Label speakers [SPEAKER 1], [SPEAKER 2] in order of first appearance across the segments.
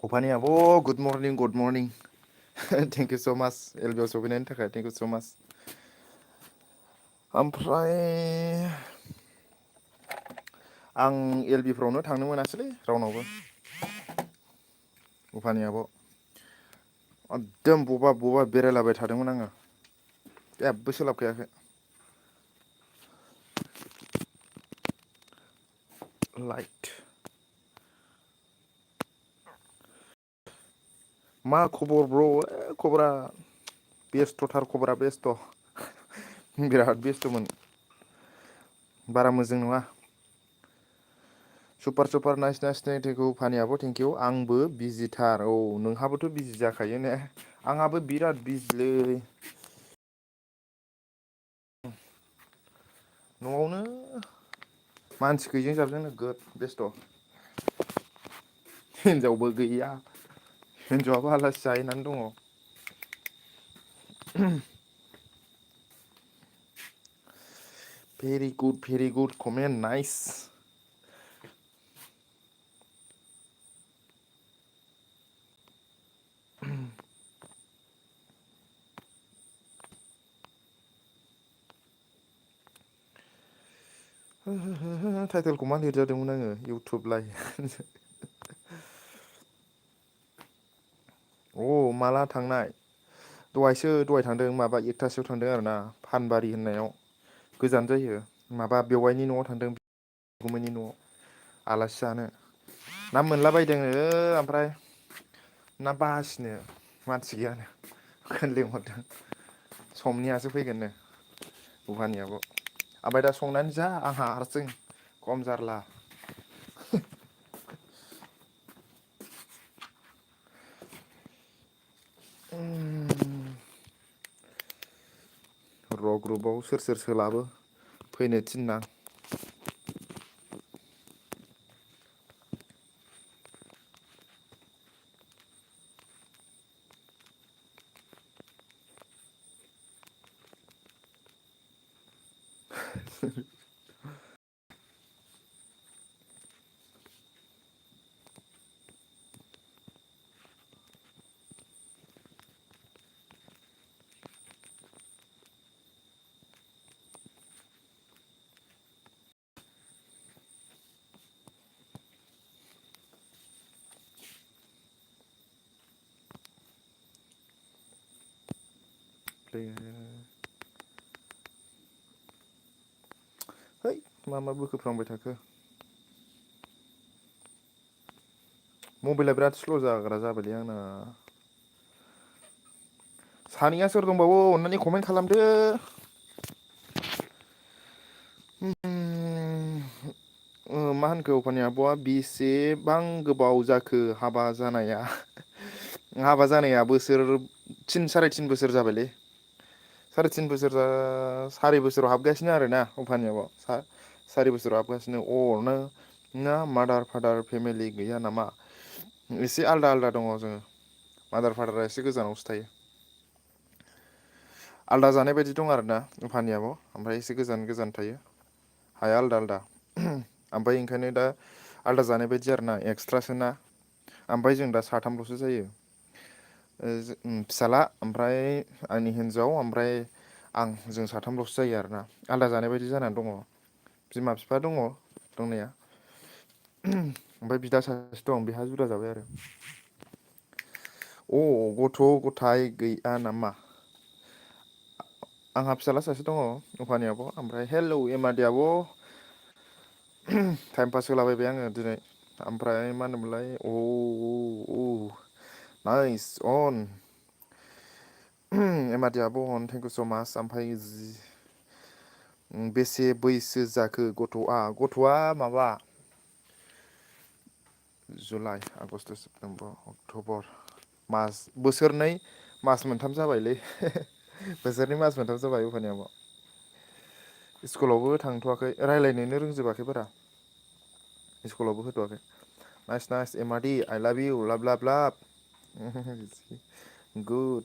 [SPEAKER 1] अफानि आब' good morning good morning thank you स' माच एलबिआव सफैनायनि थाखाय थेंक इउ स' माच। ओमफ्राय आं एल बि फ्रावनो थांनो मोनासैलै रावनावबो। उफानि आब' एकदम बबा बेरायलाबाय थादोंमोन आङो जेबो सोलाबखायाखै। लाइट मा खबर ब्र'? खबरा बेस्थ'थार खबरा बेस्थ' बिराद बेस्थ'मोन बारा मोजां नङा। सुपार नाइस थेंकिउ फानि आब' थेंकिउ आंबो बिजिथार औ नोंहाबोथ' बिजि जाखायो ने आंहाबो बिराद बिजिलै। न'आवनो मानसि गैयिजों जाबजों नोगोद बेस्थ'। हिनजावबो गैया हिनजावआबो आलासि जाहैनानै दङ। Very good comment nice. टाइटेलखौ मा लिरजादोंमोन आङो इउटुब लाइ अ माला थांनाय दहाय थांदों माबा एकथासोआव थांदों आरो ना फानबारि होननायाव गोजान जायो माबा बेवाइनि न'आव थांदों बिगुमैनि न'आव आलासि जानो ना मोनला बायदोंनो ओमफ्राय ना बासिनो मानसि गैयानो ओंखायनो लिंहरदों समनियासो फैगोननो उफानि आब'। ओमफ्राय दा संनानै जा आंहा हारसिं खम जारला। र' ग्रुपआव सोर सोर सोलाबो फैनो थिनदां। है मा बोखोफ्लांबाय थाखो मबाइला बिराद स्ल' जाग्रा जाबायलै आंना। सानैया सोर दंबावो अननानै कमेन्ट खालामदो। मा होनखो अफानि आब'आ बेसेबां गोबाव जाखो हाबा जानाया हाबा जानाया बोसोर साराय तिन बोसोर जाबायलै साराय तिन बोसोर सारि बोसोराव हाबगासिनो आरोना अफानि आब' सारि बोसोराव हाबगासिनो ना मादार फादार फेमिलि गैया नामा एसे आलदा आलदा दङ जोङो मादार फादारा एसे गोजानावसो थायो। आलदा जानाय बायदि दं आरोना उफानि आब' ओमफ्राय एसे गोजान गोजान थायो हाया आलदा आलदा ओमफ्राय ओंखायनो दा आलदा जानाय बायदि आरोना एक्सट्रासोना ओमफ्राय जों दा साथामल'सो जायो फिसाला ओमफ्राय आंनि हिन्जाव ओमफ्राय आं जों साथामल'सो जायो आरोना आलादा जानाय बायदि जानानै दङ बिमा बिफा दङ दंनाया ओमफ्राय बिदा सासे दं बेहा जुदा जाबाय आरो। अ गथ' गथाय गैया नामा? आंहा फिसाला सासे दङ अफानि आब' ओमफ्राय हेलौ एमादि आब' टाइम पास होलाबायबाय आङो दिनै ओमफ्राय मा होनोमोनलाय नाइस अन एमादि आब' अन थेंक इउ स' माच ओमफ्राय बेसे बैसो जाखो गथ'आ माबा जुलाइ आगष्ट' सेप्तेम्बर अक्ट'बर बोसोरनै मास मोनथाम जाबायलै बोसोरनै मास मोनथाम जाबाय उफानि आब'। स्कुलावबो थांथ'वाखै रायज्लायनोनो रोंजोबाखै बारा स्कुलावबो होथ'वाखै नाइस नाइस एमादि आइ लाभ इउ लाभ लाभ लाभ गुड।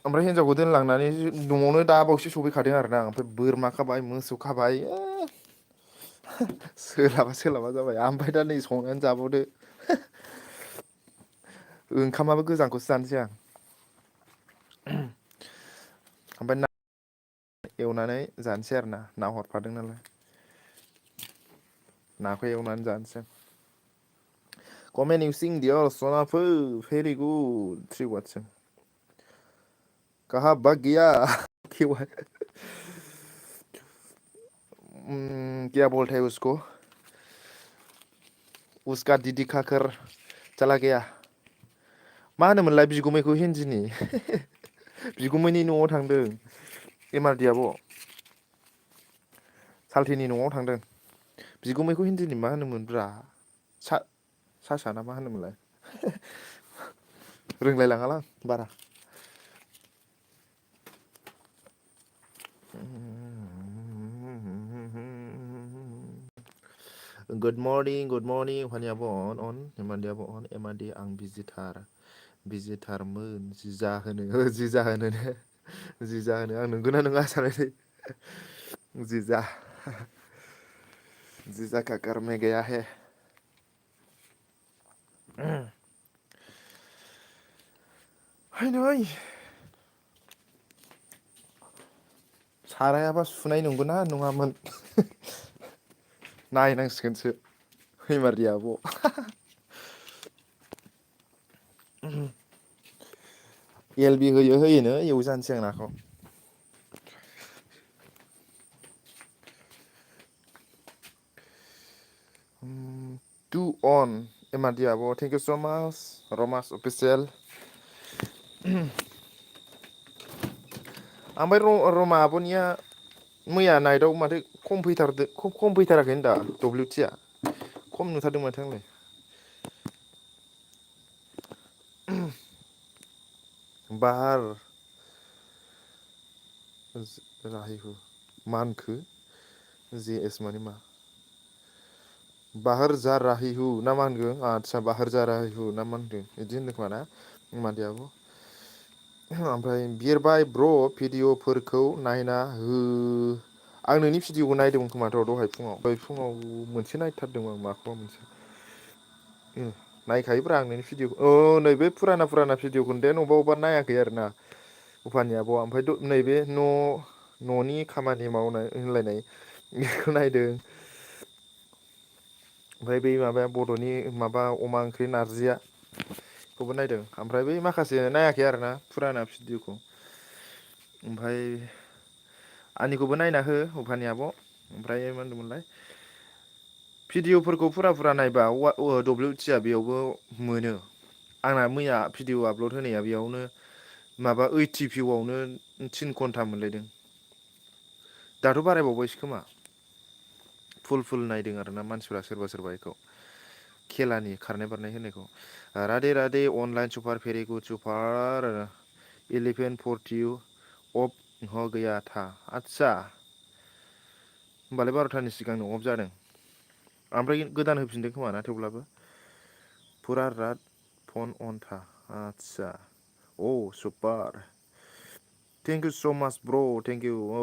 [SPEAKER 1] ओमफ्राय हिनजावखौ दोनलांनानै न'आवनो दा बावैसो सफैखादों आरोना ओमफ्राय बोरमा खाबाय मोसौ खाबाय सोलाबा जाबाय ओमफ्राय दा नै संनानै जाबावदो ओंखामाबो गोजांखौसो जानोसै आं ओमफ्राय ना एवनानै जानोसै आरो ना हरफादों नालाय नाखौ एवनानै जानोसै Comment using Dios son un peu very good 3 watts कहाँ भाग गया क्यों है क्या बोलते हैं उसको उसका दीदी खाकर चला गया मा होनोमोनलाय बिगुमैखौ हिन्दिनि बिगुमैनि न'आव थांदों एमारदिया आब' सालथेनि न'आव थांदों बिगुमैखौ हिन्दिनि मा होनोमोनब्रा सासा ना मा होनोमोनलाय रोंलायलाङालां बारा Good morning Haniabon on Emandiabon on Emandi आं बिजिथारमोन जि जाहोनो आं नंगौना नङा सानोलै जीजा का घर में गया है हाय सारायाबा सुनाय नंगौना नङामोन नायनांसिगोनसो फैमारदिया आब' एलबि होयोनो एवजानोसै आं नाखौ टु अन एमारदिया आब' थेंक इउ स' माच रमास अफिसियेल ओमफ्राय रमा आब'निया मैया नाइटआव माथो खम फैथाराखै होनदा डब्लिउटिया खम नुथारदों माथो आंलाय बाहार राहिहु मानखो जे एस माने मा बाहार जा राहिहु ना मा होनगोन आदसा बाहार जा राहिहु ना मा होनदों बिदि होनदों खोमा ना मादैयाबो ओमफ्राय बिरबाय ब्र' भिडिअ'फोरखौ नायना हो आं नोंनि भिडिअ'खौ नायदोंमोन खोमाथ' दहाय फुङाव मोनसे नायथारदोंमोन आं माखौबा मोनसे नायखायोब्रा आं नोंनि भिडिअ'खौ नैबे फुराना भिडिअ'खौ देन अबेबा नायाखै आरो ना उफानि आब' ओमफ्राय नैबे न'नि खामानि मावनाय होनलायनाय बेखौ नायदों ओमफ्राय बै माबाया बर'नि माबा अमा ओंख्रि नारजिया खौबो नायदों ओमफ्राय बै माखासे नायाखै आरोना फुराना भिडिअ'खौ ओमफ्राय आंनिखौबो नायना हो उफानि आब' ओमफ्राय मा होनदोंमोनलाय भिडिअ'फोरखौ फुरा नायबा डब्लिउटिया बेयावबो मोनो आंना मैया भिडिअ आपल'ड होनाया बेयावनो माबा 80 भिउआवनो 3 घन्टा मोनलायदों दाथ' बारायबावबायसो खोमा फुल नायदों आरोना मानसिफ्रा सोरबा बेखौ खेलानि खारनाय बारनाय होनायखौ Radhe Radhe online super very good super 11:40 of हो गया था आदसा होमबालाय 12थानि सिगांनो अफ जादों ओमफ्राय गोदान होफिनदों खोमा ना थेवब्लाबो फुरा रात फन अन था आदसा सुपार थेंक इउ स' माच ब्र' थेंक इउ औ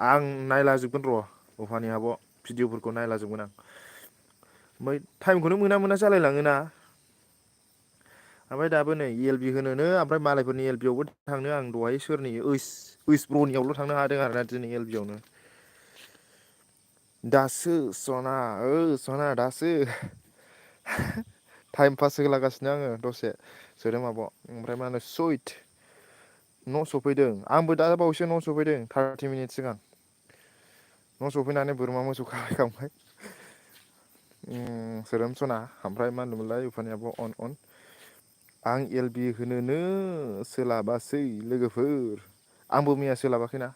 [SPEAKER 1] आं नायलाजोबगोन र' उफानि आब' भिडिअ'फोरखौ नायलाजोबगोन आं ओमफ्राय टाइमखौनो मोना जालायलाङोना ओमफ्राय दाबो नै एल बि होनोनो ओमफ्राय मालायफोरनि एल बि आवबो थांनो आं दहाय सोरनि ओइस ब्र'नियावल' थांनो हादों आरोना दिनै एल बि आवनो दासो सना दासो टाइम पास होलागासिनो आङो दसे सोदों आब' ओमफ्राय मा होनो सुइट न' सफैदों आंबो दा बावैसो न' सफैदों 30 मिनिट सिगां न' सफैनानै बोरमा मोसौ खाहैखांबाय सोदोमसना ओमफ्राय मा होनदोंमोनलाय उफानि आब' अन आं एल बि होनोनो सोलाबासै लोगोफोर आंबो मैया सोलाबाखैना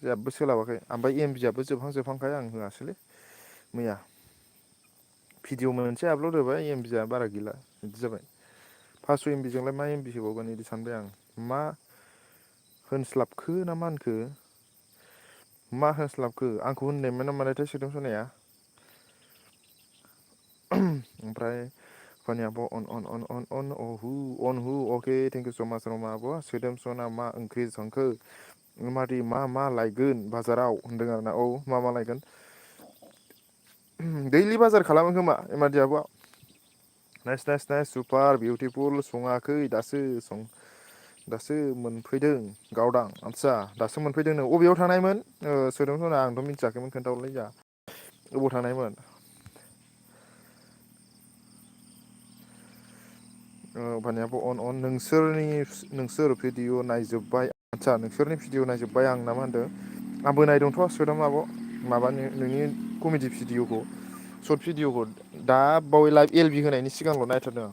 [SPEAKER 1] जेबो सोलाबाखै ओमफ्राय एम बियाबो जोबहांखाय आं होआसैलै मैया भिडिअ मोनसे आपल'ड होबाय एम बिया बारा गैला बिदि जाबाय 500 एम बिजोंलाय मा एम बि होबावगोन बिदि सानबाय आं मा होनस्लाबखो ना मा होनखो मा होनस्लाबखो आंखौ होननायमोन ना मानायथाय सोदोमसनाया ओमफ्राय उफानि आब' अन हु अके थेंक इउ स' माच रमा आब' सोदोमसना मा ओंख्रि संखो मादै मा लायगोन बाजाराव होनदों आरोना मा लायगोन दैलि बाजार खालामो खोमा एमारdi आब'आ nice nice nice super beautiful सङाखै दासो मोनफैदों गावदां आदसा दासो मोनफैदों नो अबेयाव थानायमोन सोदोमसना आंथ' मिथियाखैमोन खोन्थाहरलाय जा अबाव थानायमोन भानियाबो अन अन नोंसोर भिडिअ नायजोब्बाय आदसा नोंसोरनि भिडिअ नायजोब्बाय आं ना मा होनदों आंबो नायदोंथ' सोदाम आब' माबानि नोंनि कमेडि भिडिअखौ सर्ट भिडिअखौ दा बावै लाइभ एल बि होनायनि सिगांल' नायथारदों आं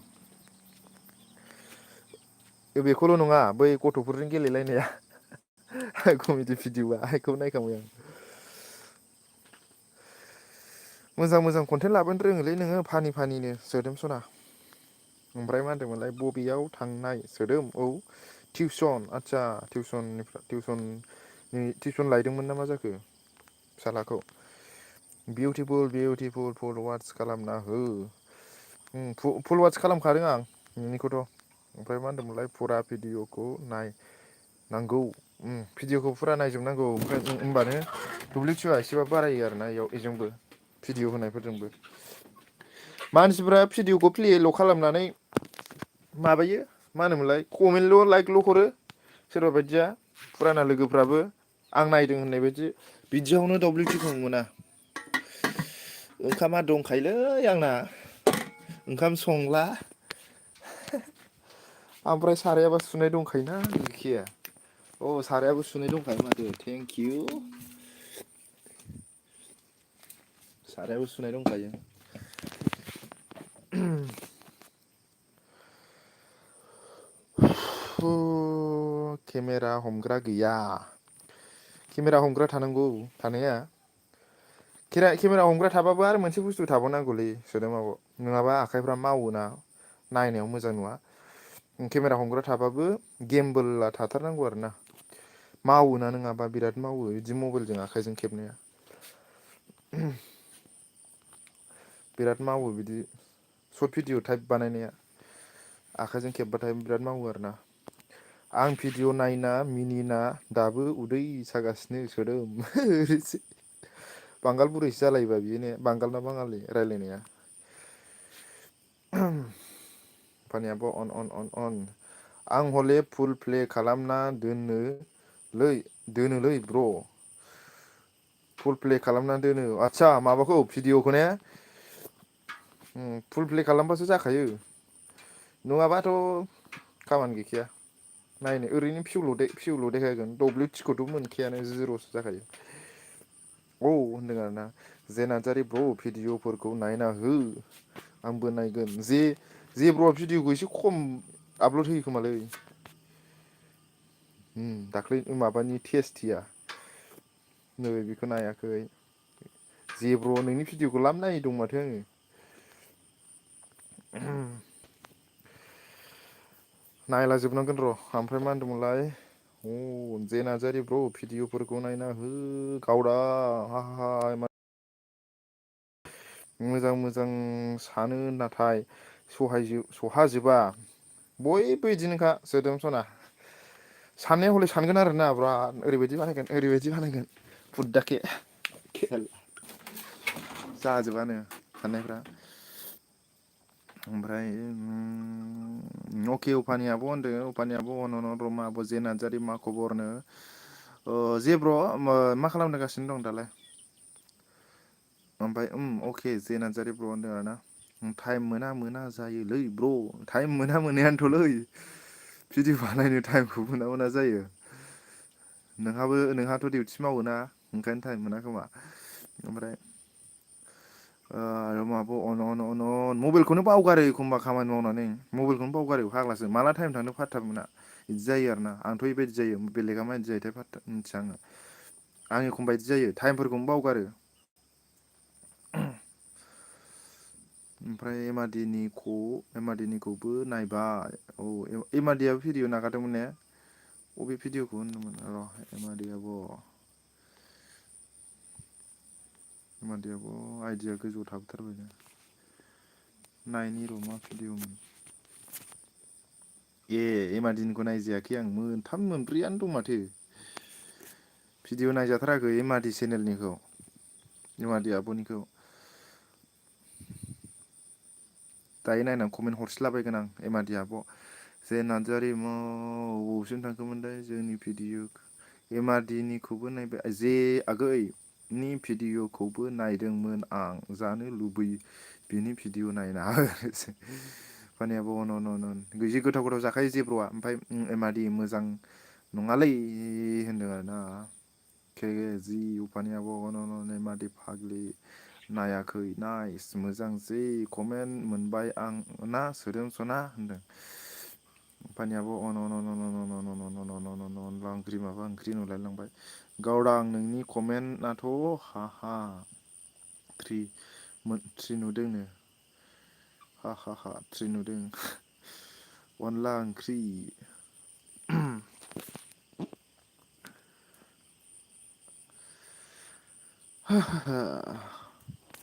[SPEAKER 1] बेखौल' नङा बै गथ'फोरजों गेलेलायनाया कमेडि भिडिअआ बेखौ नायखांबाय आं मोजां मोजां कन्टेन्ट लाबोनो रोङोलै नोङो फानि फानिनो सोदोम सना ओमफ्राय मा होनदोंमोनलाय बबेयाव थांनाय सोदोम औ टिउसन आदसा टिउसन लायदोंमोन ना मा जाखो फिसालाखौ बिउटिफुल बिउटिफुल फर वाटस खालामना हो फुल वाटस खालामखादों आं नोंनिखौथ' ओमफ्राय मा होनदोंमोनलाय फुरा भिडिअखौ नायनांगौ भिडिअखौ फुरा नायजोबनांगौ ओमफ्राय होमबानो दुब्लिथिबा एसेबाबो बारायो आरोना इयाव बेजोंबो भिडिअ होनायफोरजोंबो मानसिफ्रा भिडिअखौ प्लेल' खालामनानै माबायो मा होनोमोनलाय कमेन्टल' लाइकल' हरो सोरबा बायदिया फुराना लोगोफ्राबो आं नायदों होननाय बायदि बिदियावनो WTखौ मोना ओंखामा दंखायोलै आंना ओंखाम संला ओमफ्राय सारायाबो सुनाय दंखायोना गैखाया अ सारायाबो सुनाय दंखायो माथो थेंकिउ सारायाबो सुनाय दंखायो केमेरा हमग्रा गैया केमेरा हमग्रा थानांगौ थानाया केमेरा हमग्रा थाबाबो आरो मोनसे बुस्थु थाबावनांगौलै सोदोमाव नङाबा आखाइफ्रा मावोना नायनायाव मोजां नुवा केमेरा हमग्रा थाबाबो गेमबोला थाथारनांगौ आरो ना मावोना नङाबा बिराद मावो बिदि मबाइलजों आखाइजों खेबनाया बिराद मावो बिदि सर्ट भिडिअ टाइप बानायनाया आखाइजों खेबबाथाय बिराद मावो आरोना आं भिडिअ नायना मिनिना दाबो उदै सागासिनो सोदोम बांगाल बुरैसो जालायोबा बियो ने बांगाल ना बाङालि रायलायनाया फानियाबो अन अन अन अन आं हले फुल प्ले खालामना दोनोलै ब्र' फुल प्ले खालामनानै दोनो आदसा माबाखौ भिडिअ'खौ ने फुल प्ले खालामबासो जाखायो नङाबाथ' खामानि गैखाया नायनो ओरैनो फिउल' देखायगोन WTखौथ' मोनखायानो जिर'सो जाखायो औ होनदों आरोना जे नार्जारि ब्र भिडिअफोरखौ नायना हो आंबो नायगोन जे ब्र भिडिअखौ एसे खम आपलड होयो खोमालै दाख्लै माबानि टेस्टिया नै बेखौ नायाखै जेब्र' नोंनि भिडिअखौ लाब नायै दं माथो आङो नायलाजोबनांगोन र' ओमफ्राय मा होनदोंमोनलाय जे नार्जारि ब्र भिडिअफोरखौ नायना हो गावदां मोजां मोजां सानो नाथाय सहाजोबा बयबो बिदिनोखा सोदोम सना साननाया हले सानगोन आरोना बिराद ओरैबायदि बानायगोन फुददाके जाजोबानो साननायफ्रा ओमफ्राय अके उफानि आब' होनदों उफानि आब' रमा आब' जे नार्जारि मा खबरनो जेब्र' मा खालामगासिनो दं दालाय ओमफ्राय अके जे नार्जारि ब्र होनदों आरोना टाइम मोना जायोलै ब्र' टाइम मोनायानोथ'लै भिडिअ बानायनो टाइमखौ मोना जायो नोंहाथ' डिउटि मावोना ओंखायनो टाइम मोना खोमा ओमफ्राय माबो अन अन अन अन मबाइलखौनो बावगारो एखमबा खामानि मावनानै मबाइलखौनो बावगारो फाग्लासो माला टाइम थांनो फाथथा मोना बिदि जायो आरोना आंथ' बेबायदि जायो बेलेगा माबायदि जायोथाय फाथ्था मिथिया आं एखमबा बिदि जायो टाइमफोरखौनो बावगारो ओमफ्राय एमादिनिखौबो नायबाय औ एमाडियाबो भिडिअ नागारदोंमोन ने अबे भिडिअखौ होनदोंमोन र' एमादियाबो आइदिया गोजौआव थाबोथारबायनो नायनि र' मा भिडिअमोन एमादिनिखौ नायजायाखै आं मोनथाम मोनब्रैयानो दं माथो भिडिअ नायजाथाराखै एमादि चेनेलनिखौ एमादि आब'निखौ दायो नायनानै कमेन्ट हरस्लाबायगोन आं एमादि आब' जे नार्जारि बबेसिम थांखोमोनलाय जोंनि भिडिअ एमादिनिखौबो नायबाय जे आगै नि भिडिअ'खौबो नायदोंमोन आं जानो लुबैयो बिनि भिडिअ नायना फानियाबो अन अन अन जि गोथाव गोथाव जाखायो जेब्र'आ ओमफ्राय एमादि मोजां नङालै होनदों आरोना जि उफानियाबो अन अन अन एमादि फाग्लि नायाखै नाइस मोजां जि कमेन्ट मोनबाय आं ना सोदोमसना होनदों फानियाबो अन अन अन अन अन अन अन अन अन अन अनला ओंख्रि माबा ओंख्रि नुलायलांबाय गावदां नोंनि कमेन्टआथ' हा हा थ्रि नुदोंनो हा हा हा थ्रि नुदों अनला ओंख्रि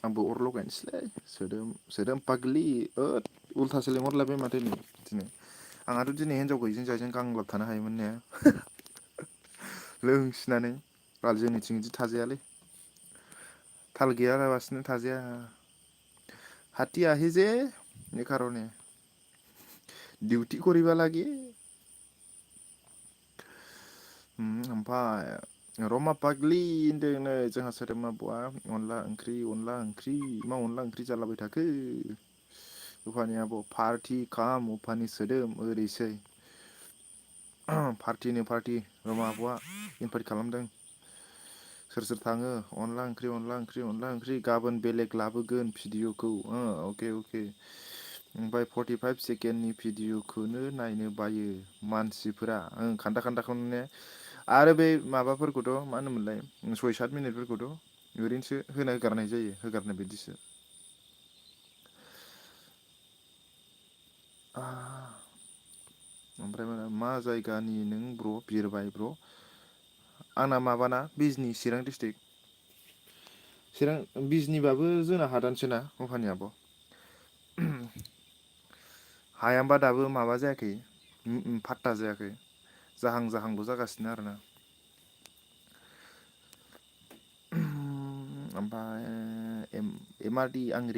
[SPEAKER 1] आंबो अर लगायनोसैलै सोदोम फाग्लि उल्थासो लेंहरलायबाय माथो नै दिनै आंहाथ' दिनै हिनजाव गैयिजों जायजों गांलाब थानो हायोमोन ने लोंसिनानै जोंनिथिं बिदि थाजायालै थाल गैयालाबासिनो थाजाया हाथी आहे जे ये कारने डिउटी करिबा लागि ओमफ्राय रमा फाग्लि होनदों नै जोंहा सोदोमा बुआ अनला ओंख्रि मा अनला ओंख्रि जालाबाय थाखो उफानि आब' पार्टि खाम उफानि सोदोम ओरैसै पार्टिनो पार्टि रमा आब'आ इनभाइट खालामदों सोर सोर थाङो अनला ओंख्रि गाबोन बेलेग लाबोगोन भिडिअ'खौ अके अके ओमफ्राय 45 सेकेन्डनि भिडिअ'खौनो नायनो बायो मानसिफोरा खान्दा खान्दाखौनो ने आरो बे माबाफोरखौथ' मा होनोमोनलाय 6-7 मिनिटफोरखौथ' ओरैनोसो होगारनाय जायो होगारनाय बायदिसो ओमफ्राय मा जायगानि नों ब्र' बिरबाय ब्र' आंना माबाना बिजनि चिरां डिस्ट्रिक्ट चिरां बिजनिबाबो जोंना हादानसोना कम्पानि आब' हायाबा दाबो माबा जायाखै फात्ता जायाखै जाहां जाहांल' जागासिनो आरोना ओमफ्राय एमारडि आं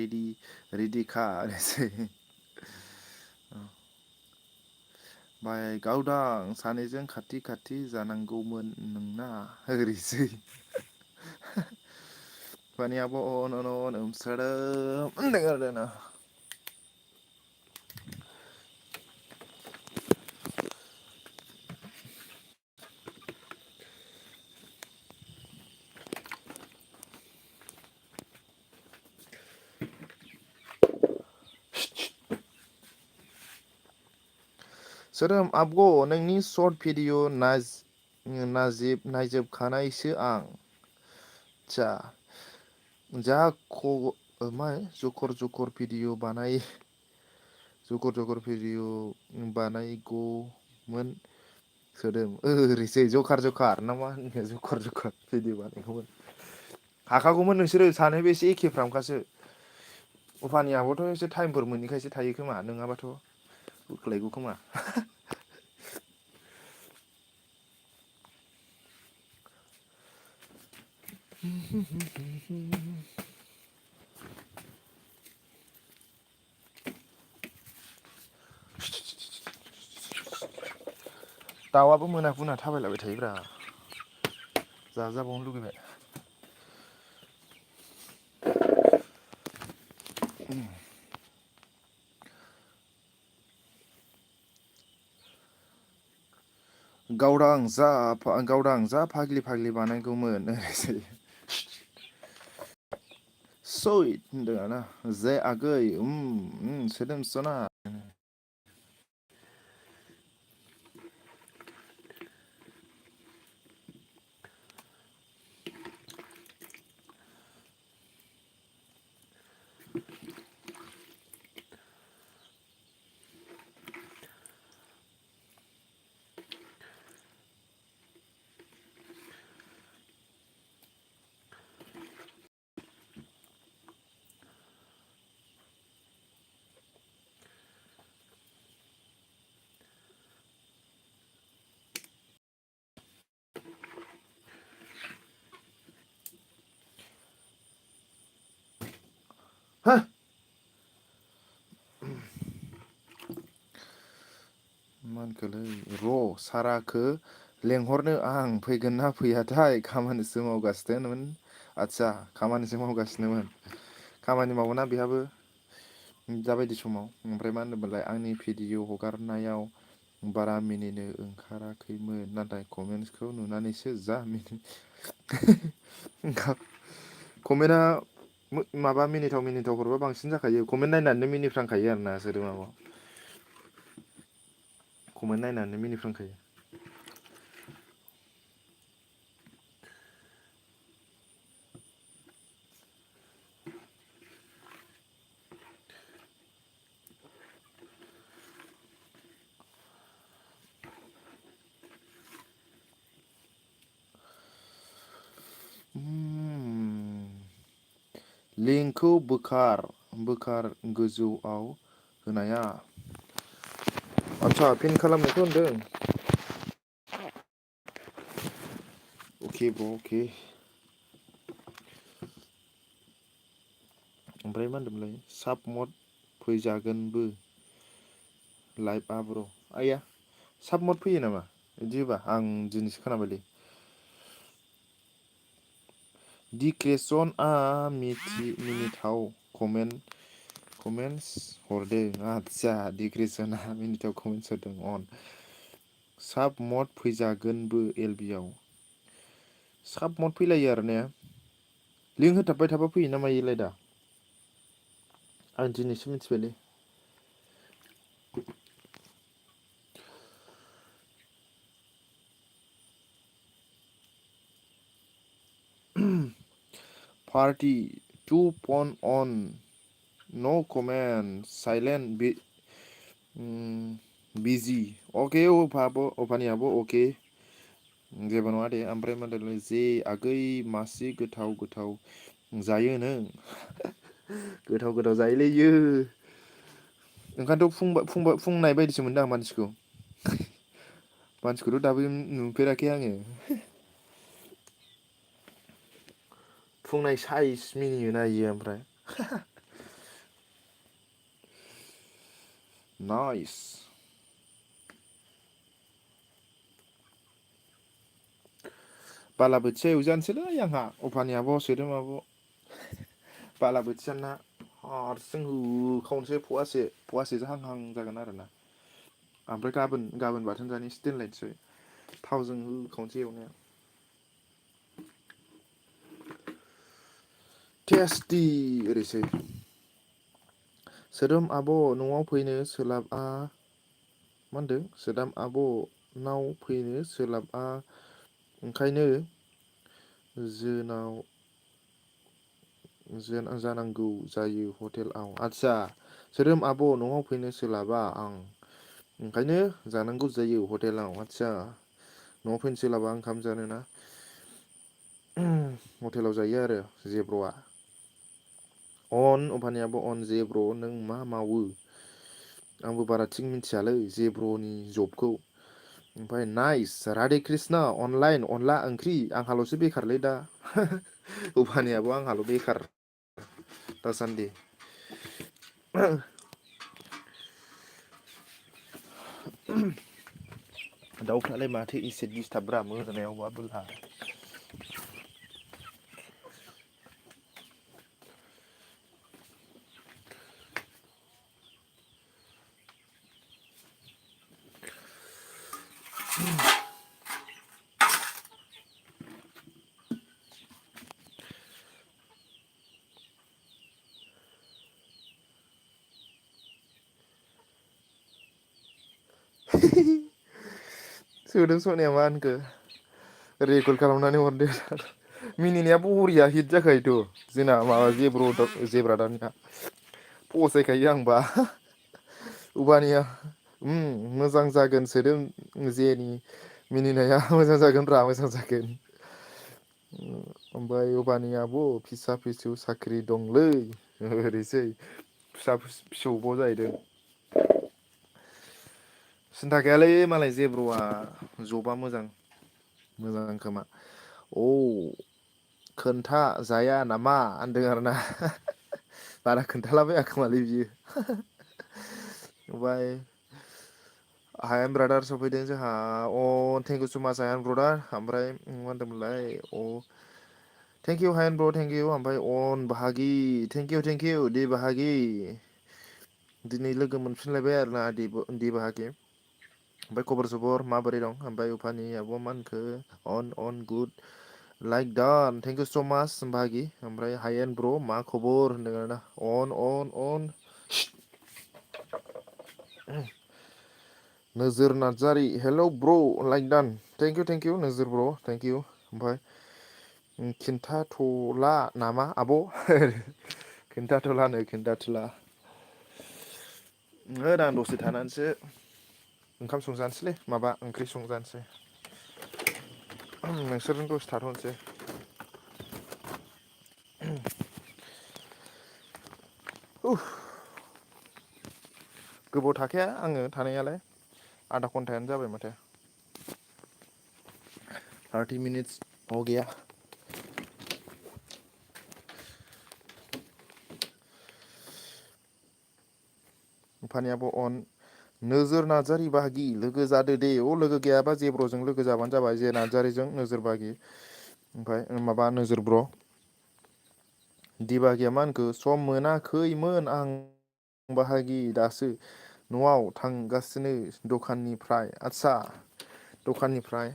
[SPEAKER 1] रेडिखा आरोसै बाय गावदां सानैजों खाथि खाथि जानांगौमोन नोंना ओरैसै फानियाबो अन सोदोम होनदों आरोना सोदोम आब' नोंनि सर्ट भिडिअ नायजोबखानायसो आं जा मा जकर जकर भिडिअ बानायगौमोन सोदोम ओरैसै जखार ना मा होनो जखार भिडिअ बानायगौमोन हाखागौमोन नोंसोरो सानैबो एसे एखेफ्रामखासो उफानियाबोथ' एसे टाइमफोर मोनैखायसो थायो खोमा नङाबाथ' होखलायगौ खोमा दाउआबो मोना गुना थाबायलाबाय थायोब्रा जाजाबावनो लुगैबाय गावदां जा फाग्लि फाग्लि बानायगौमोन ओरैसै सइत होनदों आरोना जे आगै सोदोमसना मानखोलै साराखो लेंहरनो आं फैगोन ना फैयाथाय खामानिसो मावगासिनोमोन। आदसा खामानिसो मावगासिनोमोन। खामानि मावोना बेहाबो दाबायदि समाव ओमफ्राय मा होनदोंमोनलाय आंनि भिडिअ हगारनायाव बारा मिनिनो ओंखाराखैमोन नाथाय कमेन्टसखौ नुनानैसो जा कमेन्टआ माबा मिनिथाव हरबा बांसिन जाखायो कमेन्ट नायनानैनो मिनिफ्रांखायो आरोना सोदोमाबाव कमेन्ट नायनानै मिनिफ्रांखायो। लिंकखौ बोखार गोजौआव होनाया आदसा पिन खालामनायखौ होनदों। अके ब्र अके ओमफ्राय मा होनदोंमोनलाय साब मद फैजागोनबो लाइभआ ब्र आइया साब मद फैयो नामा बिदि होबा आं दिनैसो खोनाबायलै। डिक्रेसनआ मिनिथाव कमेन्टस हरदों आदसा डिक्रेसनआ मिनिथाव कमेन्टस हरदों अन साब मद फैजागोनबो एलबि आव साब मद फैलायो आरो ने लिंक होथाबबाय थाबा फैयो ना मायोलाय दा आं दिनैसो मिथिबायलै। पार्टी टु फन अन नो कमेन्ट साइलेन्ट बिजि अके अफानियाबो अके जेबो नङा दे ओमफ्राय मा होनदोंलै जे आगै मासि गोथाव जायो नों गोथाव जायोलै इयो ओंखायनोथ' फुंनाय बायदिसो मोनदों आं मानसिखौथ' दाबो नुफेराखै आङो फुंनाय साइज मिनियोना इयो ओमफ्राय नाइस बालाबोथिया एवजानोसैलै आंहा अफानि आब' सोदोम आब' बालाबोथिया ना हारसिं होखावनोसै फवासे जाहां जागोन आरोना ओमफ्राय गाबोन बाथोन जानोसै दोनलायनोसै थावजों होखावनोसै एवनाया टेस्टि ओरैसै सोदोम आब' न'आव फैनो सोलाबा मा होनदों सोदाम आब' नाव फैनो सोलाबा ओंखायनो जोनाव जानांगौ जायो हटेलाव आदसा सोदोम आब' न'आव फैनो सोलाबा आं ओंखायनो जानांगौ जायो हटेलाव आदसा न'आव फैनो सोलाबा ओंखाम जानोना हटेलाव जायो आरो जेब्र'आ अन अफानि आब' अन जेब्र' नों मा मावो आंबो बारा थिग मिथियालै जेब्र'नि जबखौ ओमफ्राय नाइस राधे कृष्ण अनलाइन अनला ओंख्रि आंहाल'सो बेखारलै दा उफानि आब' आंहाल' बेखार दासान्दि दाउफ्रालाय माथो एसे दिसटाबब्रा मोनायावबाबोला सोदों सनाया मा होनखो रेकर्ड खालामनानै हरदो मिनिनाया बरिया हिट जाखायोथ' जोंना माबा जेब्रा दानिया फसायखायो आंबा उबानिया मोजां जागोन सोदों जेनि मिनिनाया मोजां जागोन रा मोजां जागोन ओमफ्राय अबानि आब' फिसा फिसौ साख्रि दंलै ओरैसै फिसौबाव जाहैदों सिन्था गैयालै मालाय जेब्र'आ जबा मोजां खोमा औ खोन्था जाया नामा होनदों आरोना बारा खोन्थालाबाया खोमालै बियो ओमफ्राय हायेन ब्रादार सफैदों जोंहा अ थेंक इउ स माच हायेन ब्रादार ओमफ्राय मा होनदोंमोनलाय अ थेंक इउ हायेन ब्र थेंक इउ ओमफ्राय अन बाहागि थेंक इउ दे बाहागि दिनै लोगो मोनफिनलायबाय आरोना दे बाहागि ओमफ्राय खबर सबर माबोरै दं ओमफ्राय उफानि आब' मा होनखो अन गुड लाइक दान थेंक इउ स' माच बाहागि ओमफ्राय हायेन ब्र' मा खबर होनदों आरोना अन नोजोर नार्जारि हेल' ब्र' लाइक दान थेंक इउ नोजोर ब्र' थेंक इउ ओमफ्राय खिन्थाथ'ला नामा आब' खिन्थाथ'ला आं दसे थानानैसो ओंखाम संजानोसैलै माबा ओंख्रि संजानोसै नोंसोरजों दसे थाथ'नोसै गोबाव थाखाया आङो थानायालाय आधा घन्टायानो जाबाय माथो 30 मिनिट्स हो गया फानियाबो अन नोजोर नार्जारि बाहागि लोगो जादो दे अ लोगो गैयाबा जेब्र'जों लोगो जाबानो जाबाय जे नार्जारिजों नोजोर बाहागि ओमफ्राय माबा नोजोर ब्र' दिबागिया मा होनखो सम मोनाखैमोन आं बाहागि दासो न'आव थांगासिनो दखाननिफ्राय आदसा दखाननिफ्राय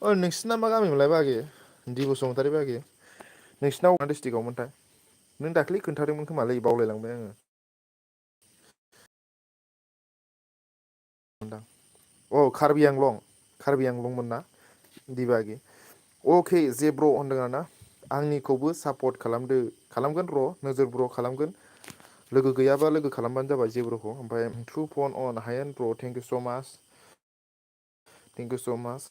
[SPEAKER 1] नोंसिना मा गामिमोनलाय बाहागि दि बसुमतारी बाहागि नोंसिना अना डिस्ट्रिक्टआवमोनथाय नों दाख्लि खोन्थादोंमोन खोमालै बावलायलांबाय आङो कार्बि आंलंमोन ना दिबागि अके जेब्र' होनदों आरोना आंनिखौबो सापर्ट खालामगोन र' नोजोर ब्र' खालामगोन लोगो गैयाबा लोगो खालामबानो जाबाय जेब्र'खौ ओमफ्राय टु फन अन हायेन ब्र' थेंक इउ स' माच थेंक इउ स' माच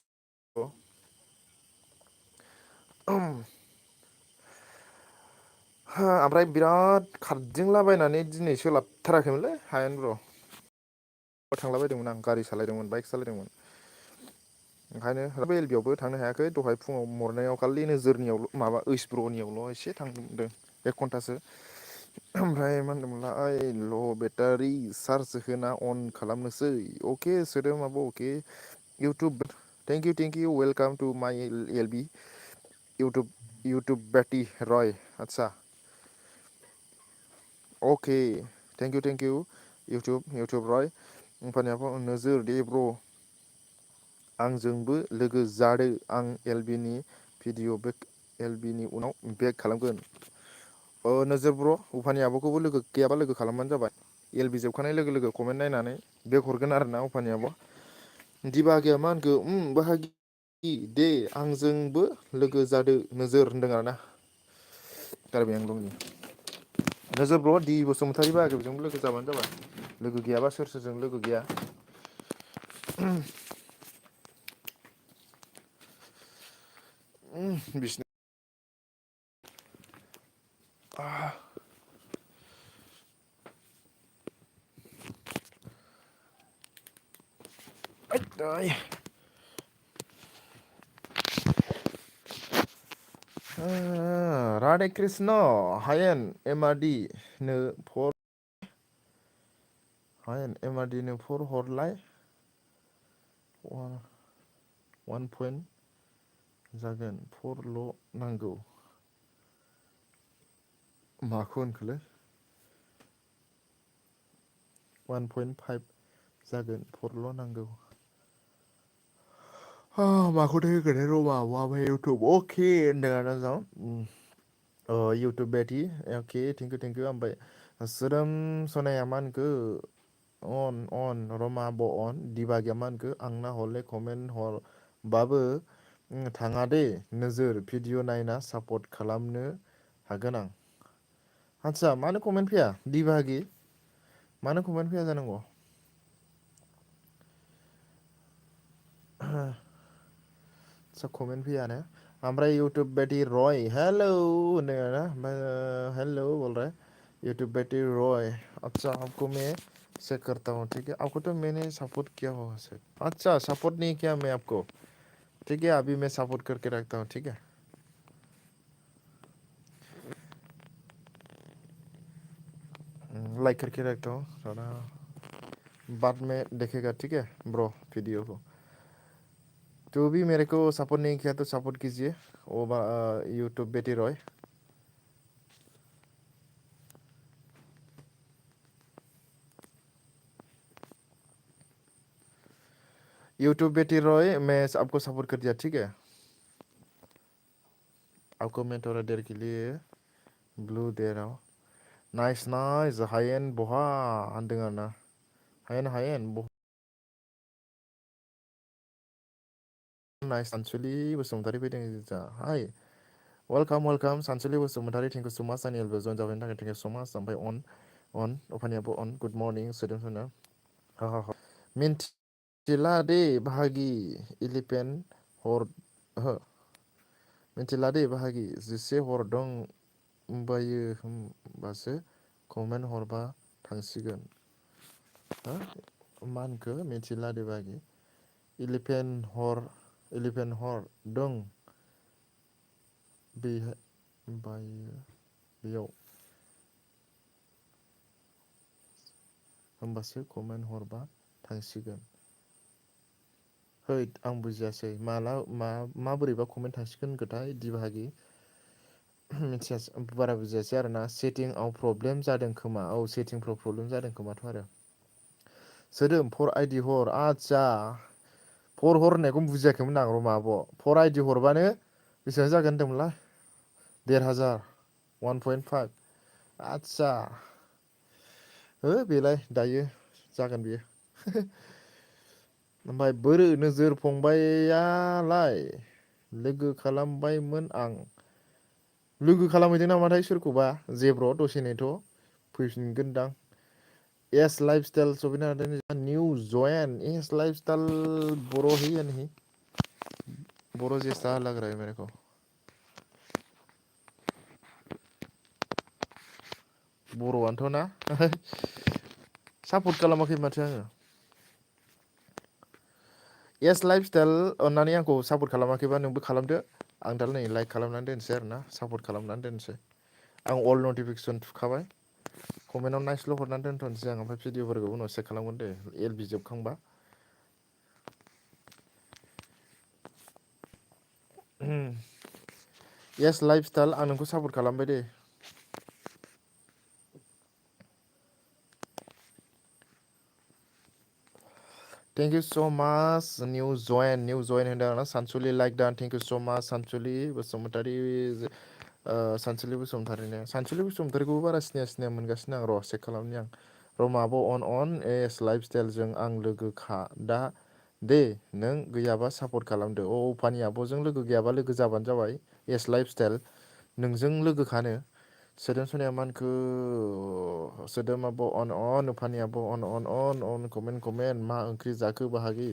[SPEAKER 1] ओमफ्राय बिराद खारदिंलाबायनानै दिनै सोलाबथाराखैमोनलै हायेन ब्र' थांला बायदोंमोन आं गारि सालायदोंमोन बाइक सालायदोंमोन ओंखायनो एल बि आवबो थांनो हायाखै दहाय फुङाव मरनायाव खालि नोजोरनियावल' माबा ओइस ब्र'नियावल' एसे थांदों 1 घन्टासो ओमफ्राय मा होनदोंमोनलाय ल' बेटारि चार्ज होना अन खालामनोसै अके सोदों आब' okay YouTube thank you welcome to my L B YouTube बेटि रय आदसा अके थेंक इउ इउटुब रय ओमफ्राय नोजोर दे ब्र' आंजोंबो लोगो जादो आं एलबिनि भिडिअ एलबिनि उनाव बेक खालामगोन नोजोर ब्र' उफानि आब'खौबो लोगो गैयाबा लोगो खालामबानो जाबाय एल बि जोबखानाय लोगो लोगो कमेन्ट नायनानै बेक हरगोन आरो ना उफानि आब' दिबागिया मा होनखो बाहागि दे आंजोंबो लोगो जादो नोजोर होनदों आरोना कार्बि आंलंनि नोजोर ब्र' दि बसुमतारी बाहागिजोंबो लोगो जाबानो जाबाय लोगो गैयाबा सोर सोरजों लोगो गैया बिसिना राधे कृष्ण हायेन एमआरडि नो फर हायेन एमआरडि नो फर हरलाय 1 पइन्ट जागोन 4ल' नांगौ माखौ होनखोलै 1.5 जागोन 4ल' नांगौ माखौथो होगोन र' इउटुब अके होनदों आरोना इउटुब बेटि अके थेंक इउ ओमफ्राय सोदोम सनाया मा होनखो अन रमा ब अन दिबागिया मा होनखो आंना हरले कमेन्ट हरबाबो थाङा दे नोजोर भिडिअ नायना सापर्ट खालामनो हागोन आं आदसा मानो कमेन्ट फैया दिबागि मानो कमेन्ट फैया जानांगौ आदसा कमेन्ट फैयानो ओमफ्राय इउटुब बेटि रय हेलौ होनदों आरोना ओमफ्राय हेलौ बोल रहा है यूट्यूब बेटी रॉय अच्छा आपको मैं चेक करता हूँ ठीक है आपको तो मैंने सपोर्ट किया हुआ सर अच्छा सपोर्ट नहीं किया मैं आपको ठीक है अभी मैं सपोर्ट करके रखता हूँ ठीक है लाइक करके रखता हूँ थोड़ा बाद में देखेगा ठीक है ब्रो वीडियो को। जो भी मेरे को सपोर्ट नहीं किया तो सपोर्ट कीजिए वो यूट्यूब बेटी रॉय। यूट्यूब बेटी रॉय मैं आपको सपोर्ट कर दिया ठीक है। आपको मैं थोड़ा देर के लिए ब्लू दे रहा हूँ। नाइस नाइस हायेन बहा होनदों आरो ना हायेन हायेन बहा नाइस सानसुलि बसुमतारी फैदों जा हाय वेलकाम वेलकाम सानसुलि बसुमतारी थेंक इउ सो माच आंनि एलबो जइन जाबायनि थाखाय थेंक इउ सो माच ओमफ्राय अन अफानियाबो अन गुड मर्निं सोदों हा हा हा मिन्थिला दे बाहागि इलिफेन्ट हर ओहो मिन्थिला दे बाहागि जिसे हर दं होमबायो होमबासो कमेन्ट हरबा थांसिगोन हा मा होनखो मिथिला दे बाहागि इलिफेन्ट हर दं बेहाय ओमफ्रायो बेयाव होमबासो कमेन्ट हरबा थांसिगोन हैद आं बुजियासै माबोरैबा कमेन्ट थांसिगोन होनखोथाय इदि बाहागि मिथियासै बारा बुजियासै आरोना सेटिंआव प्रब्लेम जादों खोमा औ सेटिंफ्राव प्रब्लेम जादों खोमाथ' आरो सोदोम फर आइडि हर आदसा फर हर होननायखौ बुजियाखैमोन आं र' माब' फर आइडि हरबानो बेसेबां जागोन होनदोंमोनलाय 1,500 1.5 आदसा बेलाय दायो जागोन बेयो ओमफ्राय बोरो नोजोर फंबायालाय लोगो खालामबायमोन आं लोगो खालामहैदों नामाथाय सोरखौबा जेब्र' दसे नेथ' फैफिनगोनदां एस लाइफ स्टाइल सफैनो हादों new join S life style बर' ही या नहीं बर' जैसा लग रहा है मेरे को बर'आनोथ' ना सापर्ट खालामाखै माथो आङो एस लाइफ स्टाइल अननानै आंखौ सापर्ट खालामाखैबा नोंबो खालामदो आं दा नै लाइक खालामनानै दोनसै आरोना सापर्ट खालामनानै दोनसै आं अल नटिफिकेसन थुखाबाय कमेन्टआव नाइसल' हरनानै दोनथ'नोसै आं ओमफ्राय भिडिअफोरखौ उनाव चेक खालामगोन दे एल बि जोबखांबा येस लाइफ स्टाइल आं नोंखौ सापर्ट खालामबाय दे थेंक इउ स' माच निउ जइन होनदों आरोना सानसुलि लाइक दा थेंक इउ स' माच सानसुलि बसुमतारी सानसुलि बसुमतारीखौबो बारा सिनाया मोनगासिनो आं र' चेक खालामनि आं रमाबो अन एस लाइफ स्टाइलजों आं लोगोखा दा दे नों गैयाबा सापर्ट खालामदो फानि आब'जों लोगो गैयाबा लोगो जाबानो जाबाय एस लाइफ स्टाइल नोंजों लोगोखानो सोदोम सनाया मानखो सोदोमाबो अन फानियाबो अन कमेन्ट मा ओंख्रि जाखो बाहागि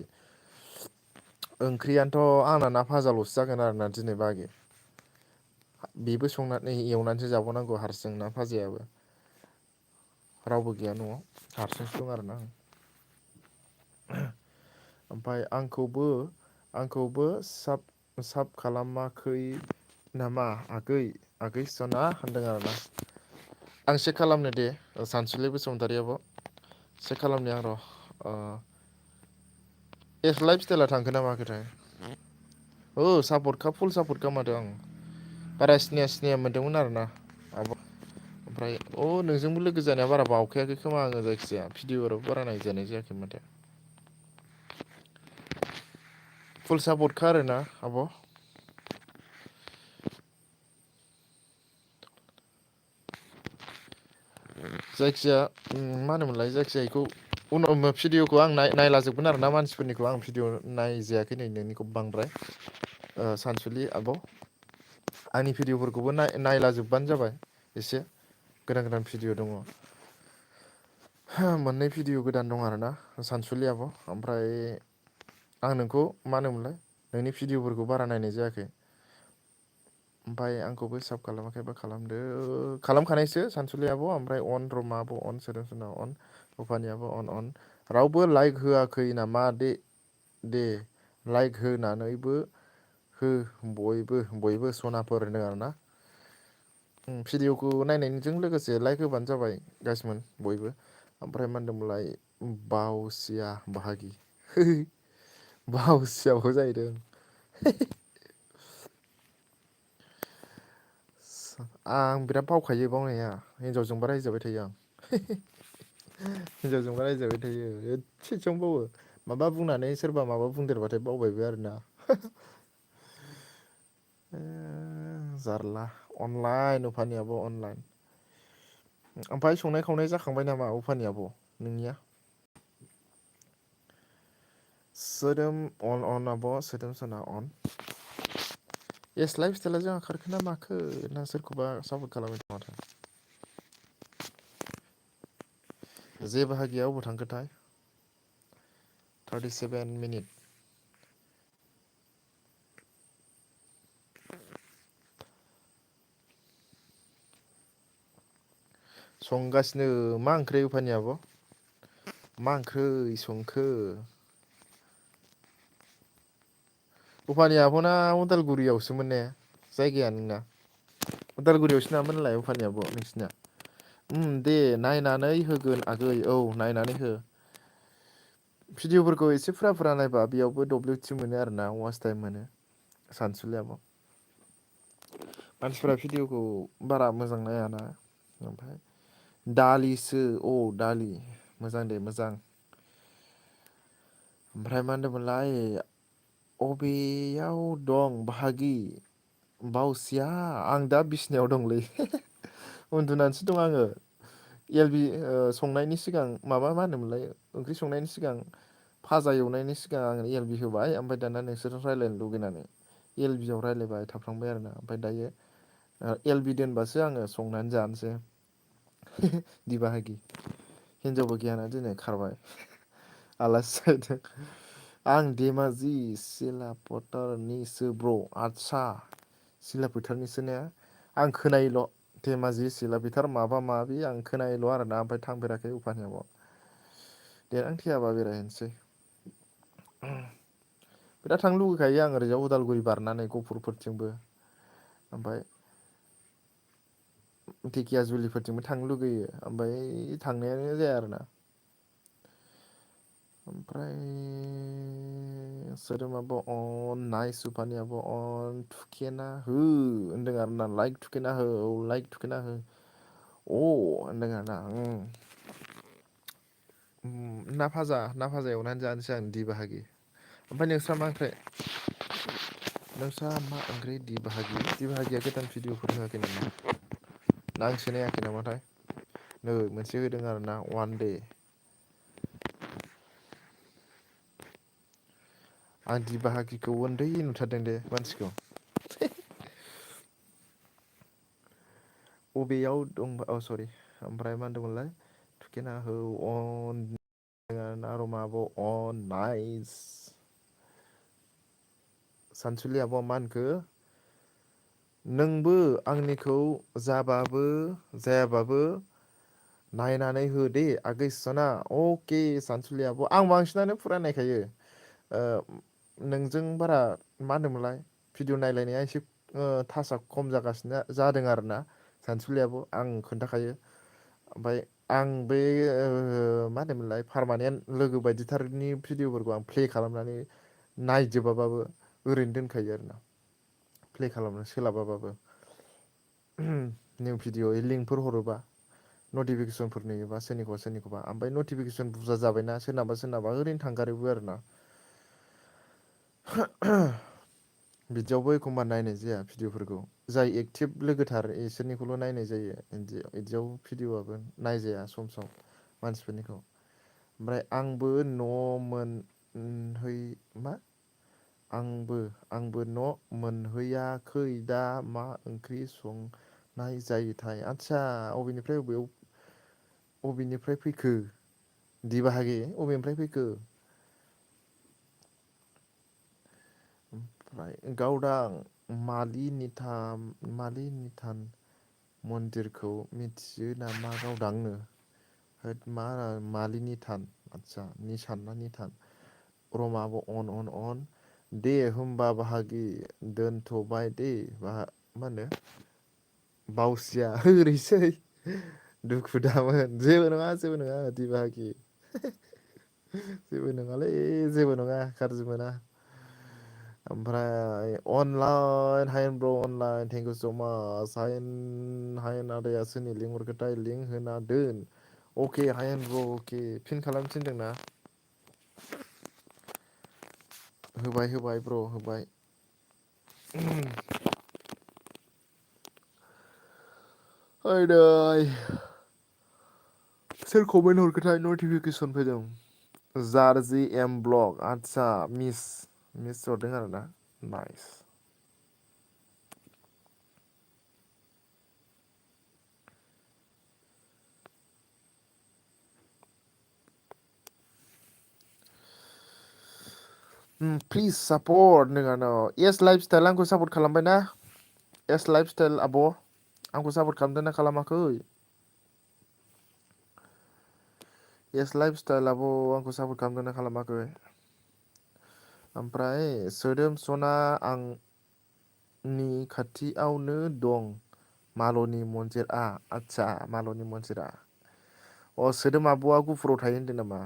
[SPEAKER 1] ओंख्रियानोथ' आंना ना भाजाल'सो जागोन आरोना दिनै बाहागि बेबो संनानै एवनानैसो जाबावनांगौ हारसिं ना भाजायाबो रावबो गैया न'आव हारसिंसो दं आरोना आं ओमफ्राय आंखौबो साब खालामाखै नामा आगै सना होनदों आरोना आं चेक खालामनो दे सानसुलि बसुमतारियाबो चेक खालामनि आं र' एस लाइफ स्टाइला थांखो ना माखोथाय सापर्टखा फुल सापर्टखा माथो आं बारा सिनाया मोन्दोंमोन आरोना आब' ओमफ्राय नोंजोंबो लोगो जानाया बारा बावखायाखै खोमा आङो जायखिजाया भिडिअफोराव बारा नायजानाय जायाखै माथो फुल सापर्टखा आरोना आब' जायखिजाया मा होनोमोनलाय जायखिजाया बेखौ उनाव भिडिअखौ आं नायलाजोबगोन आरोना मानसिफोरनिखौ आं भिडिअ नायजायाखै नै नोंनिखौ बांद्राय सानसुलि आब' आंनि भिडिअफोरखौबो नायलाजोबबानो जाबाय एसे गोदान भिडिअ दङ मोननै भिडिअ गोदान दं आरोना सानसुलि आब' ओमफ्राय आं नोंखौ मा होनोमोनलाय नोंनि भिडिअफोरखौ बारा नायनाय जायाखै ओमफ्राय आंखौबो साब खालामाखैबा खालामखानायसो सानसुलि आब' ओमफ्राय अन रमा आब' अन सोदोमसना अन अफानियाबो अन रावबो लाइक होआखै नामा दे लाइक होनानैबो हो बयबो सनाफोर होनदों आरोना भिडिअखौ नायनायजों लोगोसे लाइक होबानो जाबाय गासिमोन बयबो ओमफ्राय मा होनदोंमोनलाय बावसिया बाहागि बावसियाबो जाहैदों। आं बिराद बावखायो बावनाया हिनजावजोंबा रायजाबाय थायो आं। हिनजावजोंबा रायजाबाय थायो एसे एसेयावनो बावो माबा बुंनानै सोरबा माबा बुंदेरबाथाय बावबायबो आरोना। जारला अनलाइन उफानि आब' अनलाइन। ओमफ्राय संनाय खावनाय जाखांबाय नामा उफानि आब' नोंनिया? सोदोम अन आब' सोदोम सना अन। एस लाइफ स्टाइला जोंहा खारखो ना माखो ना सोरखौबा सापर्ट खालामबाय नामाथाय? जे बाहागिया अबाव थांखोथाय 37 मिनिट। संगासिनो मा ओंख्रि उफानि आब'? मा ओंख्रै संखो? उफानि आब'ना उदालगुरियावसोमोन ने जायगाया नोंना? उदालगुरियावसो नामोनलाय उफानि आब' नोंसिना? दे नायनानै होगोन आगै औ नायनानै हो। भिडिअफोरखौ एसे फुरा फुरा नायबा बेयावबो डब्लिउटि मोनो आरोना वास टाइम मोनो। सानसुलि आब'। मानसिफ्रा भिडिअ'खौ बारा मोजां नायाना ओमफ्राय दालिसो अ दालि मोजां दे मोजां। ओमफ्राय मा होनदोंमोनलाय अबेयाव दं बाहागि? बावसिया आं दा बिसिनायाव दंलै उन्दुनानैसो दं आङो। एल बि संनायनि सिगां माबा मा होनोमोनलाय ओंख्रि संनायनि सिगां फाजा एवनायनि सिगां आङो एल बि होबाय ओमफ्राय दाना नोंसोरजों रायज्लायनो लुगैनानै एल बि आव रायज्लायबाय थाफ्लांबाय आरोना ओमफ्राय दायो एल बि दोनबासो आङो संनानै जानोसै दि बाहागि। हिनजावबो गैयाना दिनै खारबाय आलासि जाहैदों। आं धेमाजि सिलापथारनिसो ब्र' आदसा सिला फोथारनिसो ने आं खोनायोल'। धेमाजि सिलाफोथार माबा माबि आं खोनायोल' आरोना ओमफ्राय थांफेराखै उफानि आब'। देनां थैयाबा बेरायहैनोसै। बिराद थांनो लुगैखायो आं ओरैजा उदालगुरि बारनानै गहपुरफोरथिंबो ओमफ्राय ढेकियाजुलिफोरथिंबो थांनो लुगैयो ओमफ्राय थांनायानो जाया आरोना। ओमफ्राय सोदोम आब' अन नाइस उफानि आब' अन थुखेना हो होनदों आरोना लाइक थुखेना हो औ लाइक थुखेना हो। अ होनदों आरोना ना भाजा एवनानै जानोसै आं दि बाहागि। ओमफ्राय नोंस्रा मा ओंख्रै? नोंस्रा मा ओंख्रि दि बाहागि दि बाहागिया गोदान भिडिअफोर होआखै नामा? ना आंसो नायाखै नामाथाय नै मोनसे होदों आरोना अवान दे। आं दि बाहागिखौ उन्दै नुथारदों दे मानसिखौ। अबेयाव दंबा औ सरि ओमफ्राय मा होनदोंमोनलाय थुखेना हौ अन रमा आब' अन नाइस। सानसुलि आब'आ मा होनखो? नोंबो आंनिखौ जाबाबो जायाबाबो नायनानै हो दे आगै सना अके सानसुलि आब' आं बांसिनानो फुरा नायखायो। नोंजों बारा मा होनोमोनलाय भिडिअ नायलायनाया एसे थासा खम जागासिनो जादों आरोना सानसुलि आब' आं खोन्थाखायो। ओमफ्राय आं बे मा होनोमोनलाय पारमानेन्ट लोगो बायदिथारनि भिडिअफोरखौ आं प्ले खालामनानै नायजोबाबाबो ओरैनो दोनखायो आरोना प्ले खालामनो सोलाबाबाबो। निउ भिडिअ लिंकफोर हरोबा नटिफिकेसनफोर नुयोबा सोरनिखौबा ओमफ्राय नटिफिकेसन बुरजा जाबायना सोरनाबा ओरैनो थांगारोबो आरोना। बिदियावबो एखमबा नायनाय जाया भिडिअफोरखौ जाय एक्टिभ लोगोथार इसोरनिखौल' नायनाय जायो बिदियाव भिडिअ'आबो नायजाया सम सम मानसिफोरनिखौ। ओमफ्राय आंबो न' मोनहै मा आंबो न' मोनहैयाखै दा मा ओंख्रि संनाय जायोथाय आदसा अबेनिफ्राय फैखो दि बाहागि अबेनिफ्राय फैखो? ओमफ्राय गावदां मालि निथान मन्दिरखौ मिथियो नामा गावदांनो? होद मा मालिनि थान आदसा निसान ना निथान रमा आब' अन दे होमबा बाहागि दोनथ'बाय दे मा होनो बावसिया ओरैसै दुखु दामोन जेबो नङा दि बाहागि। जेबो नङालै जेबो नङा गाज्रि मोना। ओमफ्राय अनलाइन हायेन ब्र' अनलाइन थेंक इउ स' माच हायेन आदाया सोरनि लिंहरखोथाय लिंक होना दोन अके हायेन ब्र' अके फिन खालामनो थिनदोंना होबाय ब्र' होबाय। आयदै सोर कमेन्ट हरखोथाय नटिफिकेसन फैदों जारजि एम ब्लग आदसा मिस हरदों आरोना नाइस। प्लिज सापर्ट नोंनाव एस लाइफ स्टाइल आंखौ सापर्ट खालामबाय ना एस लाइफ स्टाइल आब' आंखौ सापर्ट खालामदों ना खालामाखै एस लाइफ स्टाइल आब' आंखौ सापर्ट खालामदों ना खालामाखै ओमफ्राय सोदोमसना आंनि खाथियावनो दं माल'नि मन्दिरआ आदसा माल'नि मन्दिरा सोदोम आब'आ गुफुराव थायो होनदों नामा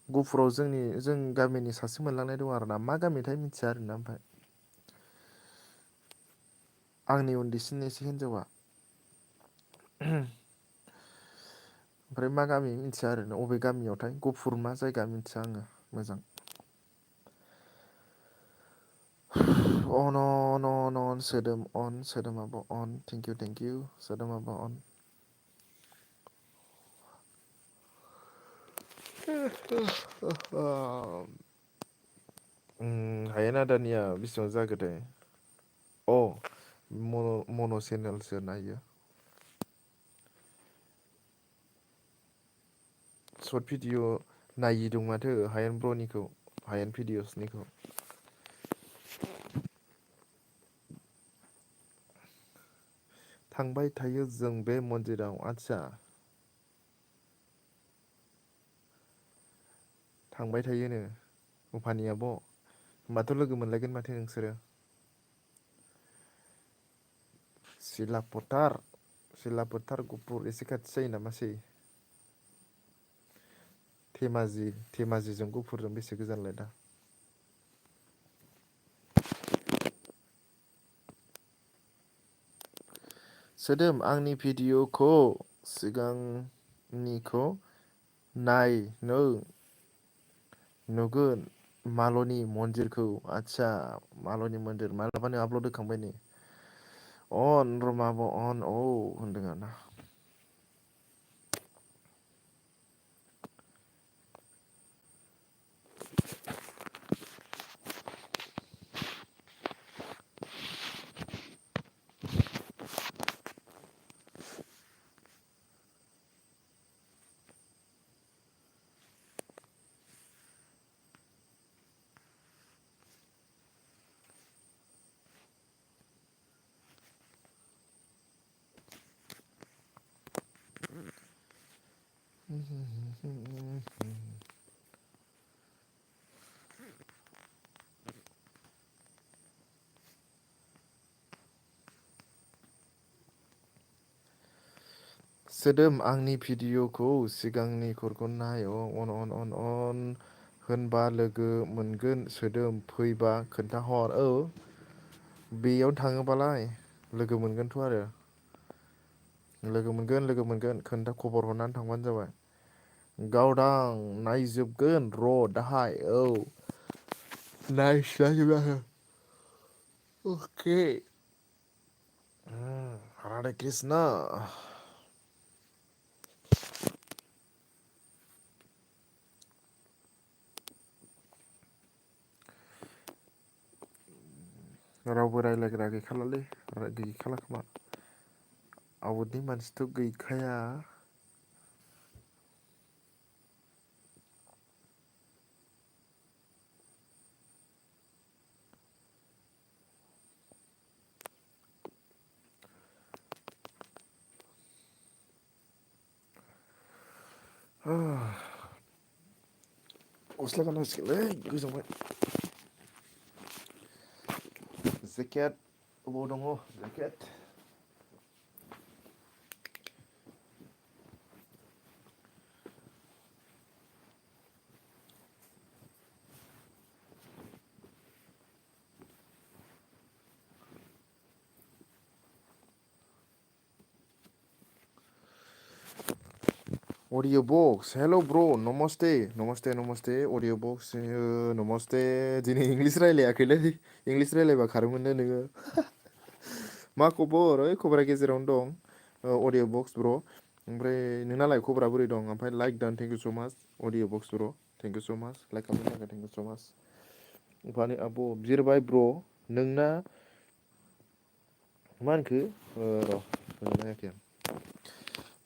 [SPEAKER 1] गुफुराव जों गामिनि सासे मोनलांनाय दं आरो ना मा गामिथाय मिथिया आरोना ओमफ्राय आंनि उन्दैसिन एसे हिनजावा ओमफ्राय मा गामि मिथिया आरोना अबे गामियावथाय गुफुर मा जायगा मिथिया आङो मोजां अन सोदोम आब' अन थेंक इउ सोदोम आब' अन हायेन आदानिया बेसेबां जाखोथाय मन' चेनेलसो नायो सर्ट भिडिअ नायिदों माथो हायेन ब्र'निखौ हायेन भिडिअसनिखौ थांबाय थायो जों बे मन्दिराव आदसा थांबाय थायोनो उफानि आब' होमबाथ' लोगो मोनलायगोन माथो नोंसोरो सिला फोथार गुफुर एसे खाथि जायो नामासै धेमाजिजों गुफुरजों बेसे गोजानलाय दा सोदोम आंनि भिडिअ'खौ सिगांनिखौ नाय नों नुगोन माल'नि मन्दिरखौ आदसा माल'नि मन्दिर मालाबानो आपल'ड होखांबाय नै अन रमाब' अन औ होनदों आरोना सोदोम आंनि भिडिअ'खौ सिगांनिखौ नाय अन होनबा लोगो मोनगोन सोदोम फैबा खोन्थाहर बेयाव थाङोबालाय लोगो मोनगोनथ' आरो लोगो मोनगोन खबर हरनानै थांबानो जाबाय गावदां नायजोबगोन र' दाहाय नायस्लायजोबो आङो अके राधे कृष्णा रावबो रायज्लायग्रा गैखाला खोमा आवटनि मानसिथ' गैखाया गस्ला गाननांसिगोनलै गोजांबाय जेकेट अबाव दङ जेकेट अडिअ बक्स हेल' ब्र' नमस्ते नमस्ते नमस्ते अडिअ बक्स नमस्ते दिनै इंलिस रायलायाखैलै इंलिस रायलायबा खारोमोननो नोङो मा खबर ओइ खबरा गेजेरावनो दं अडिअ बक्स ब्र' ओमफ्राय नोंनालाय खबरा बोरै दं ओमफ्राय लाइक दान थेंक इउ स' माच अडिअ बक्स ब्र' थेंक इउ स' माच लाइक खालामनायनि थाखाय थेंक इउ स' माच ओमफ्राय आब' बिरबाय ब्र' नोंना मा होनखो र' मोननो हायाखै आं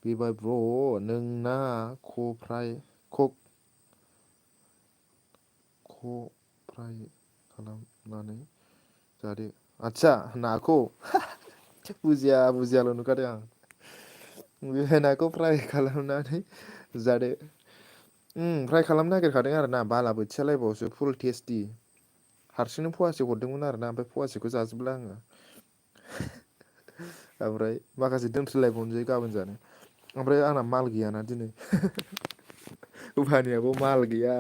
[SPEAKER 1] बिरबाय ब्र' नोंना फ्राय खालामनानै जादो आदसा नाखौ बुजियाल' नुखादों आं बे नाखौ फ्राय खालामनानै जादो फ्राय खालामनो नागिरखादों आरो ना बालाबोथियालायबावसो फुल टेस्टि हारसिंनो फवासे हरदोंमोन आरोना ओमफ्राय फवासेखौ जाजोबला आङो ओमफ्राय माखासे दोनथ्रिलायबावनोसै गाबोन जानो ओमफ्राय आंना माल गैयाना दिनै उफानियाबो माल गैया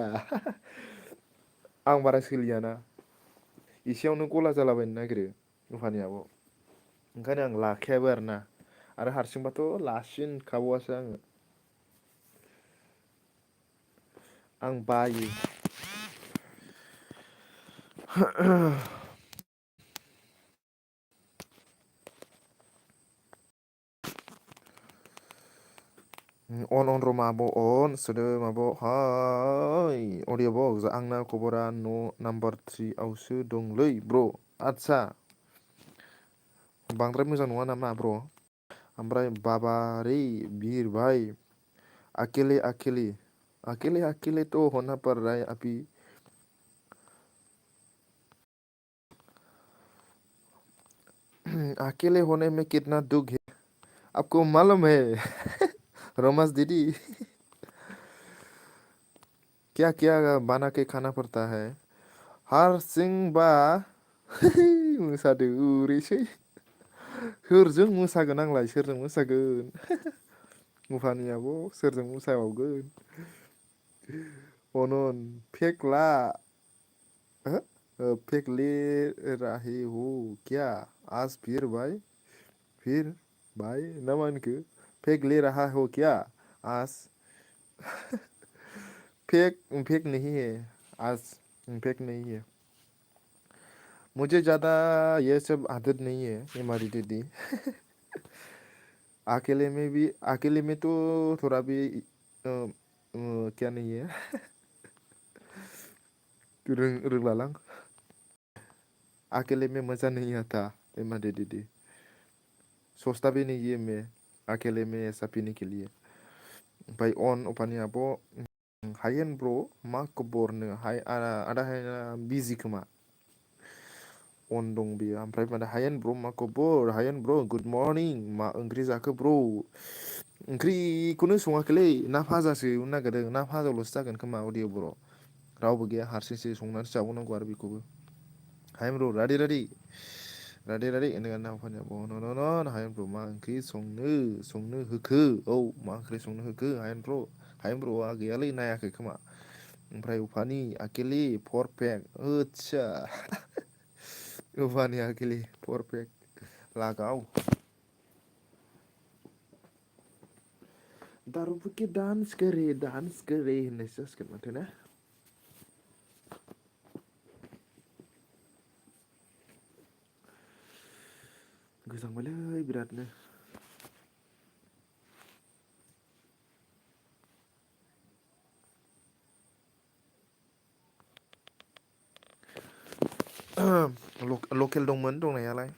[SPEAKER 1] आं बारा सोलियाना एसेयावनो गला जालाबायनो नागिरो उफानि आब' ओंखायनो आं लाखायाबो आरोना आरो हारसिंबाथ' लासिनखाबावासो आङो आं बायो अन र' आब' अन सोदों आब' हाय अडिअ बक्स आंना खबरा न' नाम्बार 3 आवसो दंलै ब्र' आदसा बांद्राय मोजां नङा नामा ब्र' ओमफ्राय बाबारै बिरभाई अकेले तो होना पड़ रहा है अभी अकेले होने में कितना दुख है आपको मालूम है रोमास दीदी क्या क्या बना के खाना पड़ता है हारसिंबा मोसादो ओरैसै सोरजों मोसागोन आंलाय सोरजों मोसागोन मुफानि आब' सोरजों मोसाबावगोन अनन फेकला फेक ले राहे हो क्या आज फिर भाई ना मा होनखो फेक ले रहा हो क्या आज फेक नहीं है आज फेक नहीं है मुझे ज़्यादा ये सब आदत नहीं है हमारी दीदी अकेले में तो थोड़ा भी क्या नहीं है रोंलालां अकेले में मज़ा नहीं आता हमारी दीदी सोचता भी नहीं है मैं अकेले में ऐसा पीने के लिए ओमफ्राय अन अपानि आब' हायेन ब्र' मा खबरनो हाय आदा हायना बिजि खोमा अन दं बेयो ओमफ्राय माने हायेन ब्र' मा खबर हायेन ब्र' गुड मर्निं मा ओंख्रि जाखो ब्र' ओंख्रिखौनो सङाखैलै ना भाजासो एवनो नागिरदों ना भाजाल'सो जागोन खोमा अडिअ ब्र' रावबो गैया हारसिंसो संनानैसो जाबावनांगौ आरो बेखौबो हायेन ब्र' रादे होनदों ना अफानिया न हायेन ब्र' मा ओंख्रि संनो होखो औ मा ओंख्रि संनो होखो हायेन ब्र'आ गैयालै नायाखै खोमा ओमफ्राय उफानि आकेलि परफेक्ट आदसा उफानि आकेलि परफेक्ट लागाव दारुफोरखि डान्स करे होननायसो जासिगोन माथो ना गोजांबायलै बिरादनो लकेल दंमोन दंनायालाय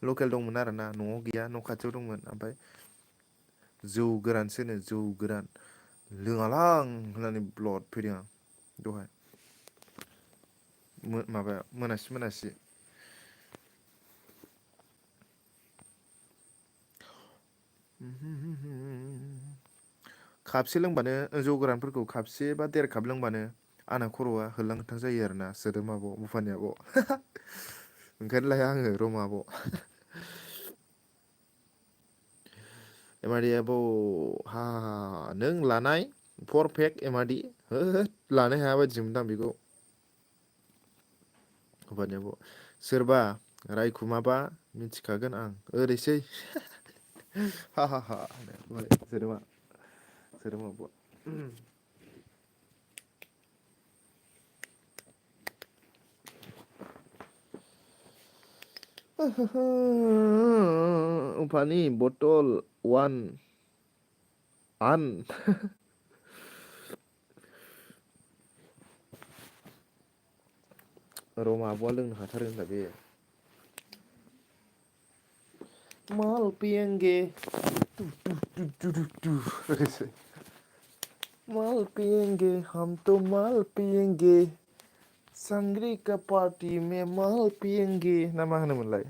[SPEAKER 1] लकेल दंमोन आरोना न'आव गैया न' खाथियाव दंमोन ओमफ्राय जौ गोरानसोनो जौ गोरान लोङालां होननानै ब्लद फैदों आं दहाय माबा मोनासि खापसे लोंबानो जौ गोरानफोरखौ खापसे बा देर काप लोंबानो आंना खर'आ होल्लां होथां जायो आरोना सोदोम आब' बुफानि आब' ओंखायनो लाया आङो रम आब' एमादि आब' हा नों लानाय परफेक्ट एमादि होद लानो हाया बायदिसो मोनदां बेखौ बुफानि आब' सोरबा रायखुमाबा मिथिखागोन आं ओरैसै हा सोदोमा सोदोम आब'आ उफानि बटल वान आन रमा आब'आ लोंनो हाथारो होनदा बे माल पियेंगे माल पियेंगे हम तो माल पियेंगे सांग्रि का पार्टी में माल पियेंगे ना मा होनोमोनलाय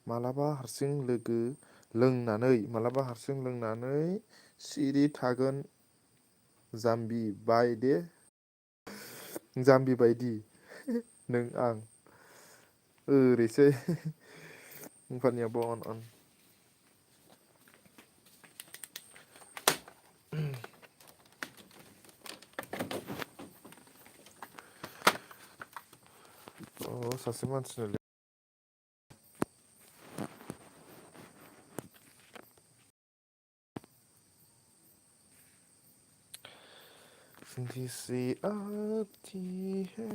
[SPEAKER 1] मालाबा हारसिं लोंनानै सिरि थागोन जाम्बि बायदि नों आं ओरैसै कम्पानिया अन सासे मानसिनो जिसे आती है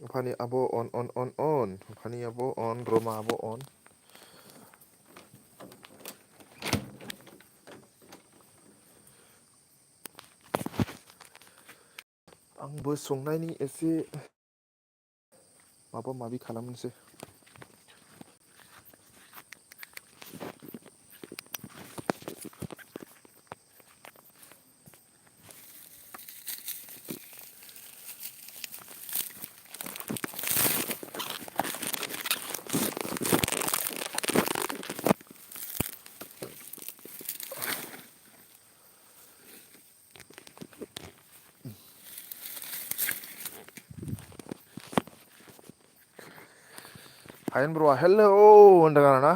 [SPEAKER 1] Fanny abo on Fanny abo on Roma abo on आंबो संनायनि एसे माबा माबि खालामनोसै Hayan bro, hello undangan na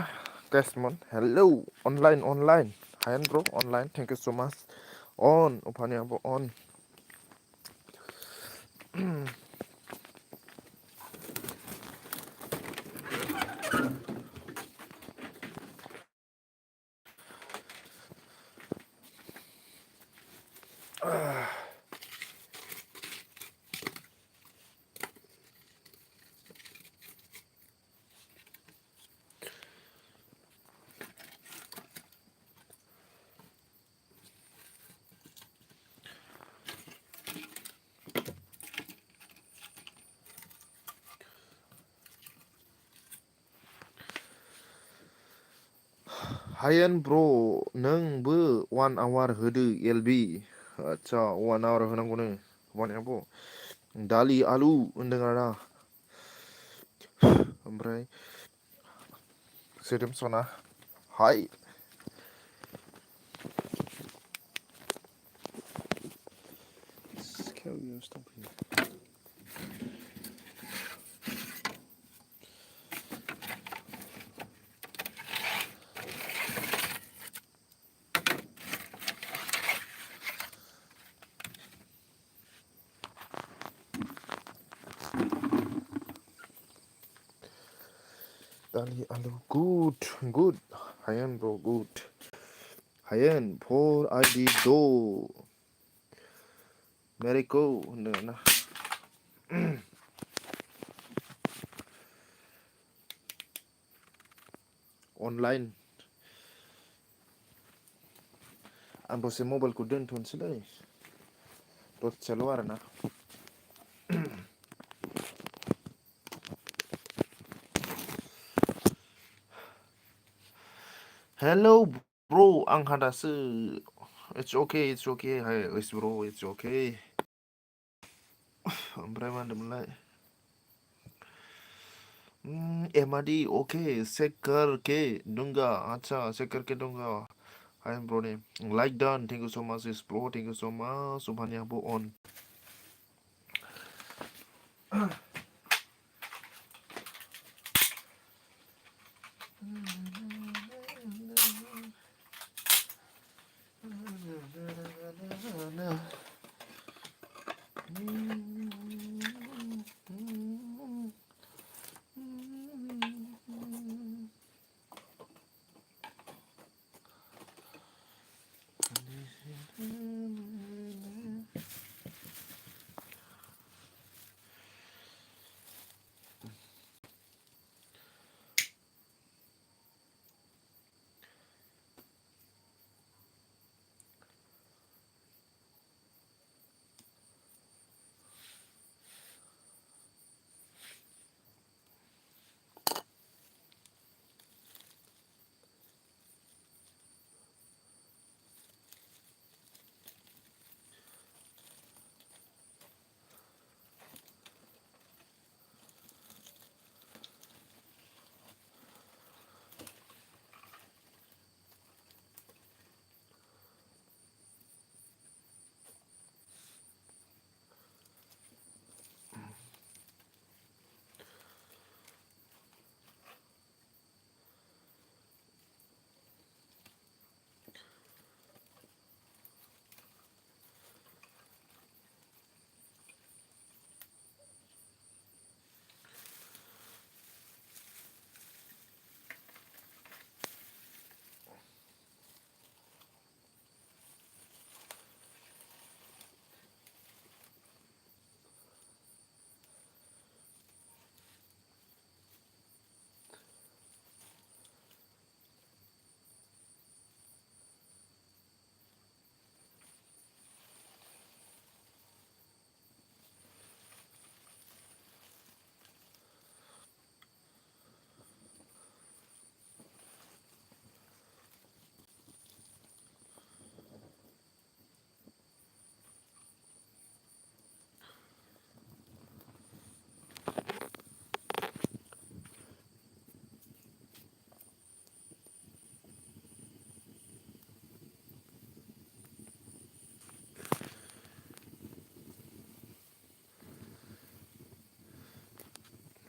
[SPEAKER 1] Desmond, hello online Hayan bro online, thank you so much on Upani abo on Hayan bro नोंबो 1 hour होदो LB आच्छा 1 hour होनांगौ नो Upani abo दालि आलु undangan na ओमफ्राय सोदोम सना हाय दालि आलु good Hayan bro good Hayan for ID do Meriko undangan na online आं दसे मबाइलखौ दोनथ'नोसैलै दसेल' आरोना hello bro आंहा दासो it's okay hey it's bro it's okay ओमफ्राय मा होनदोंमोनलाय एमाडी ओके चेक करके दूंगा अच्छा चेक करके दूंगा हाय ब्रो ने like Don thank you so much is bro thank you so much Subhani आबो ऑन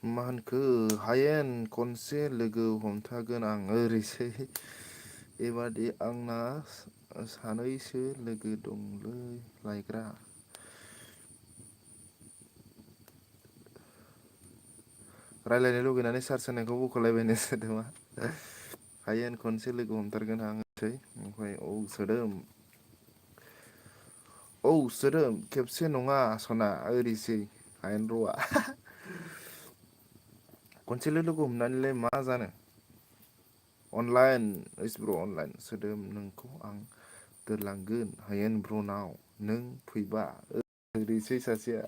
[SPEAKER 1] मा होनखो हायेन खनसे लोगो हमथागोन आं ओरैसै बेबादि आंना सानैसो लोगो दंलै लायग्रा रायलायनो लुगैनानै सार्स होनायखौ बख'लायबायनो सोदोमा हायेन खनसे लोगो हमथारगोन आंसै ओमफ्राय औ सोदोम खेबसे नङा सना ओरैसै हायेन र'आ खनसेल' लोगो हमनानैलाय मा जानो अनलाइन ओइस ब्र अनलाइन सोदोम नोंखौ आं दोनलांगोन हायेन ब्रनाव नों फैबा ओरैसै सासेया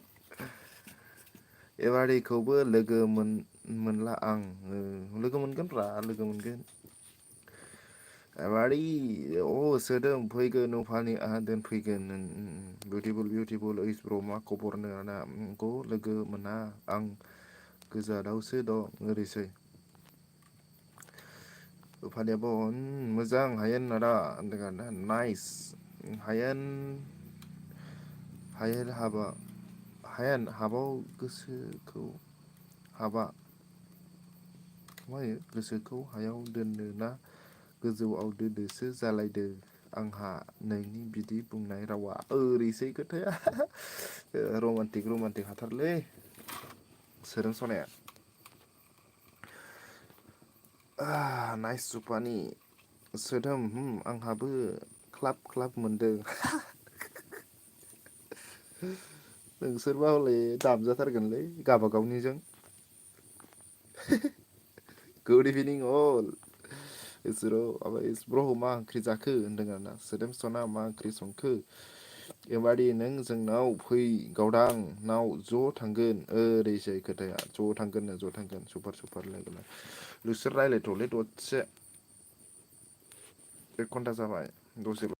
[SPEAKER 1] एबारिखौबो लोगो मोनला आं लोगो मोनगोन ब्रा लोगो मोनगोन एबारि सोदोम फैगोन अफानि आंहा दोनफैगोन बिउटिफुल बिउटिफुल ओइस ब्र मा खबरनो आदा नोंखौ लोगो मोना आं गोजानावसो दं ओरैसै उफानियाबो मोजां हायेन आदा नाइस हायेन हायेन हाबाव गोसोखौ हाबा मायो गोसोखौ हायाव दोननो ना गोजौआव दोनोसो जालायदों आंहा नोंनि बिदि बुंनाय रावा ओरैसै खोथाया रमान्टिक हाथारलै सोदोम सनाया नाइस सुपानि सोदोम आंहाबो ख्लाब मोनदों नोंसोरबा हले दामजाथारगोनलै गावबागावनिजों गुड इभिनिं अल ब्र मा ओंख्रि जाखो होनदों आरोना सोदोम सना मा ओंख्रि संखो एबादि नों जोंनाव फै गावदां नाव ज' थांगोन ओरैसै खोथाया ज' थांगोन सुपार लोगो नोंसोर रायज्लायथ'लै दसे 1 घन्टा जाबाय दसेल'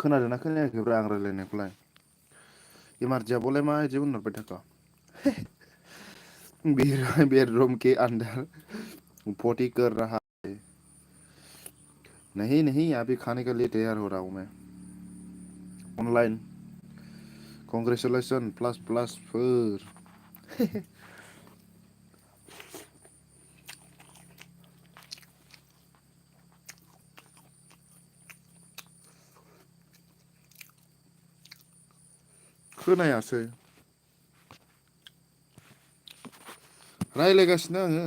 [SPEAKER 1] खोनादोंना खोनायाखैब्रा आं रायलायनायखौलाय? एमारजियाबलाय मा इदि होनहरबाय थाख'? बेडरूम के अंदर पोटी कर रहा है। नहीं नहीं अभी खाने के लिए तैयार हो रहा हूँ मैं। ऑनलाइन कंग्रेचुलेसन प्लास प्लास फोर। खोनायासै रायलायगासिनो आङो।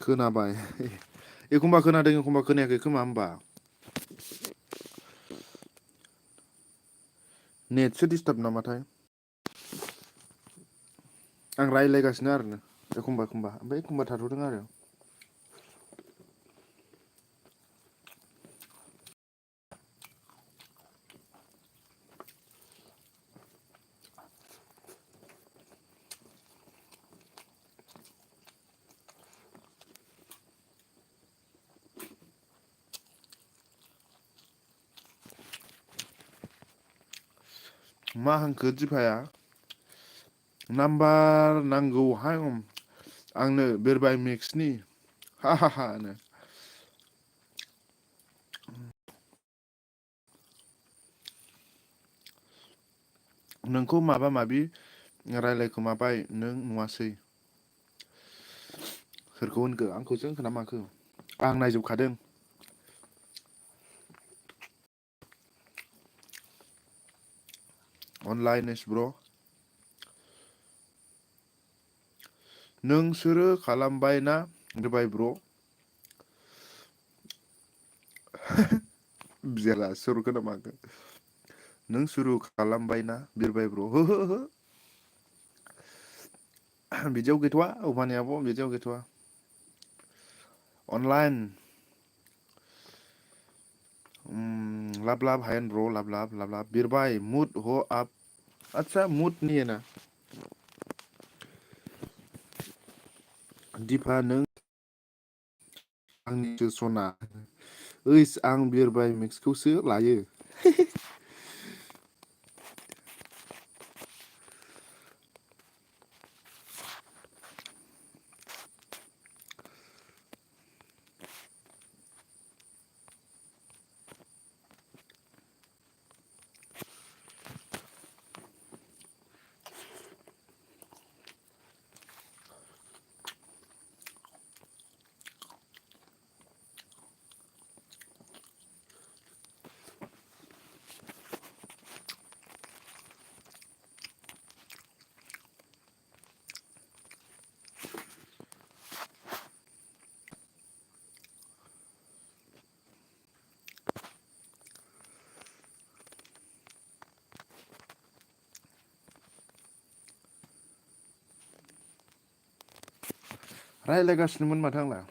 [SPEAKER 1] खोनाबाय एखमबा खोनादों एखमबा खोनायाखै खोमा होमबा। नेटसो डिस्टार्ब नामाथाय। आं रायलायगासिनो आरो एखमबा एखमबा ओमफ्राय एखमबा थाथ'दों आरो। मा होनखो दिफाया? नाम्बार नांगौहाय आंनो बिरबाय मिक्सनि हा हा हा नो। नोंखौ माबा माबि रायलायखोमाबाय नों नुवासै। सोरखौ होनखो आंखौसो होनखो ना माखो? आं नायजोबखादों। अनलाइन इस ब्र'। नोंसोरो खालामबायना बिरबाय ब्र'। बियाला सुरखो ना माखो? नों सुरु खालामबायना बिरबाय ब्र'। हो हो हो बिदियाव गैथ'वा अबानि आब' बिदियाव गैथ'वा। अनलाइन लाभ लाभ हायेन ब्र' लाभ लाभ लाभ लाभ बिरबाय मुद ह आप आच्छा मुद नहीं है ना। दिफा नों आंनिसो सना ओइस आं बिरबाय मिक्सखौसो लायो। रायलायगासिनोमोन माथो आंलाय।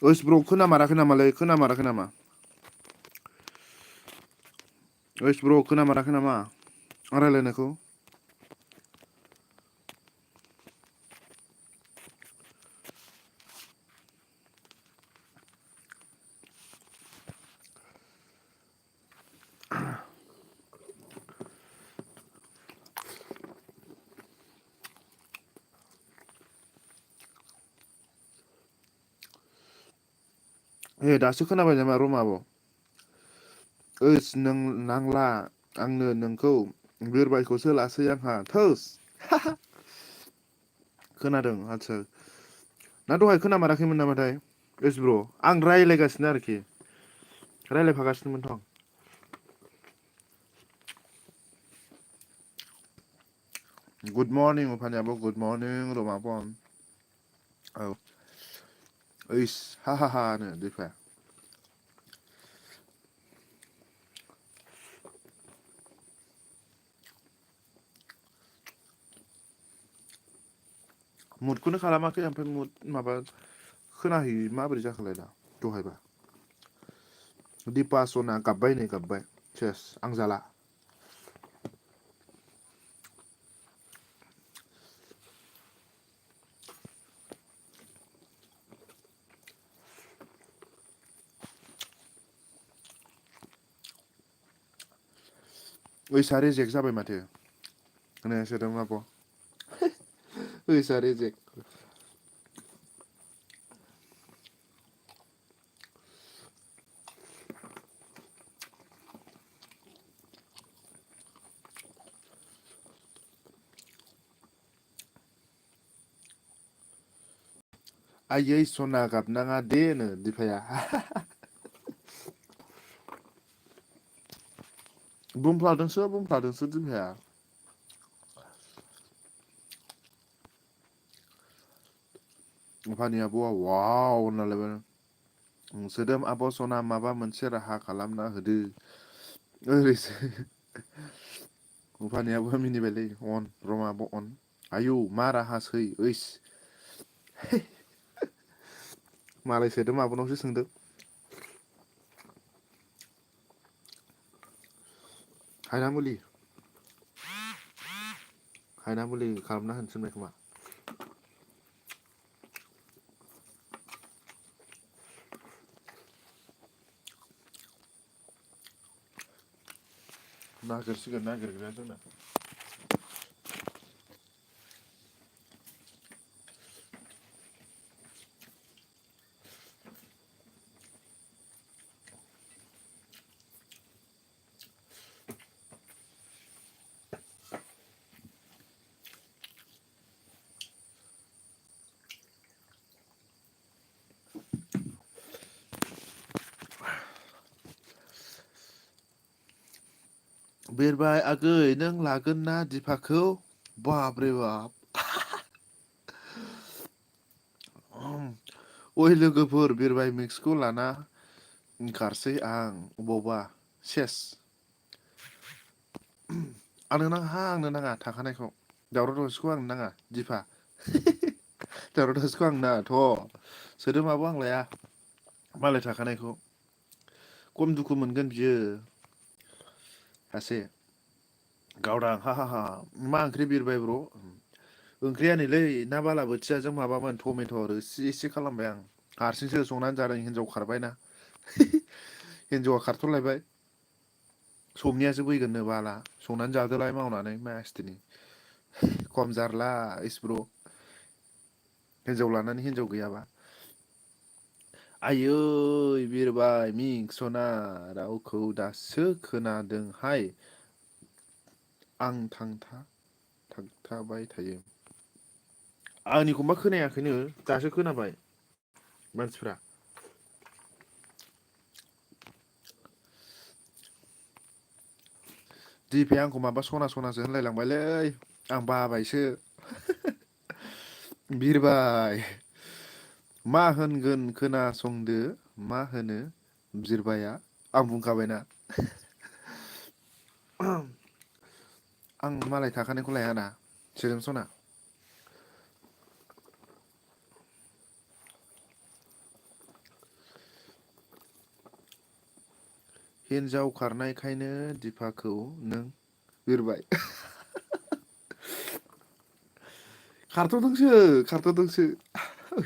[SPEAKER 1] ओइस ब्र' खोनामाराखै नामालै खोनामाराखै नामा? ओइस ब्र' खोनामाराखै नामा? रायलायनायखौ दासो खोनाबाय नामा रमा आब'? ओइस नों नांला आंनो नोंखौ बिरबायखौसो लासै आंहा थोस खोनादों आदसा ना दहाय खोनामाराखैमोन नामाथाय ओइस ब्र' आं रायलायगासिनो आरोखि रायलायफागासिनोमोनथ' आं गुड मर्निं अफानि आब' गुड मर्निं रमा आब' औ ओइस हा हा हा नो दिफाया मुदखौनो खालामाखै ओमफ्राय मुद माबा खोनाहैयै माबोरै जाखोलाय दा दहायबा दिपा सना गाबबाय नै गाबबाय सेस आं जाला ओइसआ रेजेक्ट जाबाय माथो खोनायासैदां आब' ओइसआ रेजेक्ट आयै सना गाबनाङा दे नो दिफाया बुंफ्लादोंसो दिफाया अफानि आब'आ वाव होनलायबाय सोदोम आब' सना माबा मोनसे राहा खालामना होदो ओरैसो अफानियाबो मिनिबायलै अन रमा आब' अन आयौ मा राहासै ओइस मालाय सोदोम आब'नावसो सोंदो हायना मुलि खालामना होनो थिनबाय खोमा नागिरसिगोन नागिरग्राया जोंना बिरबाय आगै नों लागोन ना दिफाखौ बाब्रे बाब ओइ लोगोफोर बिरबाय मिक्सखौ लाना ओंखारसै आं अबावबा सेस आंनो नाङा आंनो नाङा थाखानायखौ दावराव दावसिखौ आंनो नाङा दिफा दावराव दावसिखौ आंनो नाङा थ' सोदोमाबो आं लाया मालाय थाखानायखौ खम दुखु मोनगोन बियो सासे गावदां हा हा हा मा ओंख्रि बिरबाय ब्र' ओंख्रिया नैलै ना बालाबोथियाजों माबामोन टमेट' रोसि एसे खालामबाय आं हारसिंसो संनानै जादों हिनजाव खारबायना हिनजावा खारथ'लायबाय समनियासो फैगोननो बाला संनानै जादोलाय मावनानै मासथिनि खम जारला इस ब्र' हिनजाव लानानै हिनजाव गैयाबा आयै बिरबाय मिं सना रावखौ दासो खोनादोंहाय आं थाबथाबाय थायो आंनिखौबा खोनायाखैनो दासो खोनाबाय मानसिफ्रा दिफाया आंखौ माबा सना सनासो होनलायलांबायलै आं बाबायसो बिरबाय मा होनगोन खोनासंदो मा होनो बिरबाया आं बुंखाबायना आं मालाय थाखानायखौ लायाना सोदोम सना हिनजाव खारनायखायनो दिफाखौ नों बिरबाय खारथ'दोंसो खारथ'दोंसो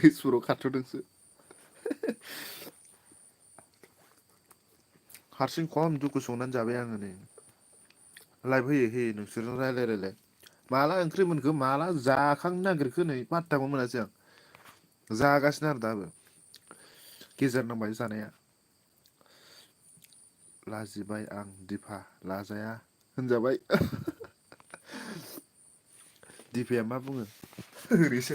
[SPEAKER 1] इस्वराव खारथ'दोंसो हारसिं खम दुखु संनानै जाबाय आङो नै लाइभ होयै होयै नोंसोरजों रायलाय रायलाय माला ओंख्रि मोनखो माला जाखांनो नागिरखो नै पात्ताखौनो मोनासै आं जागासिनो आरो दाबो गेजेर नांबाय जानाया लाजिबाय आं दिफा लाजाया होनजाबाय दिफाया मा बुङो ओरैसो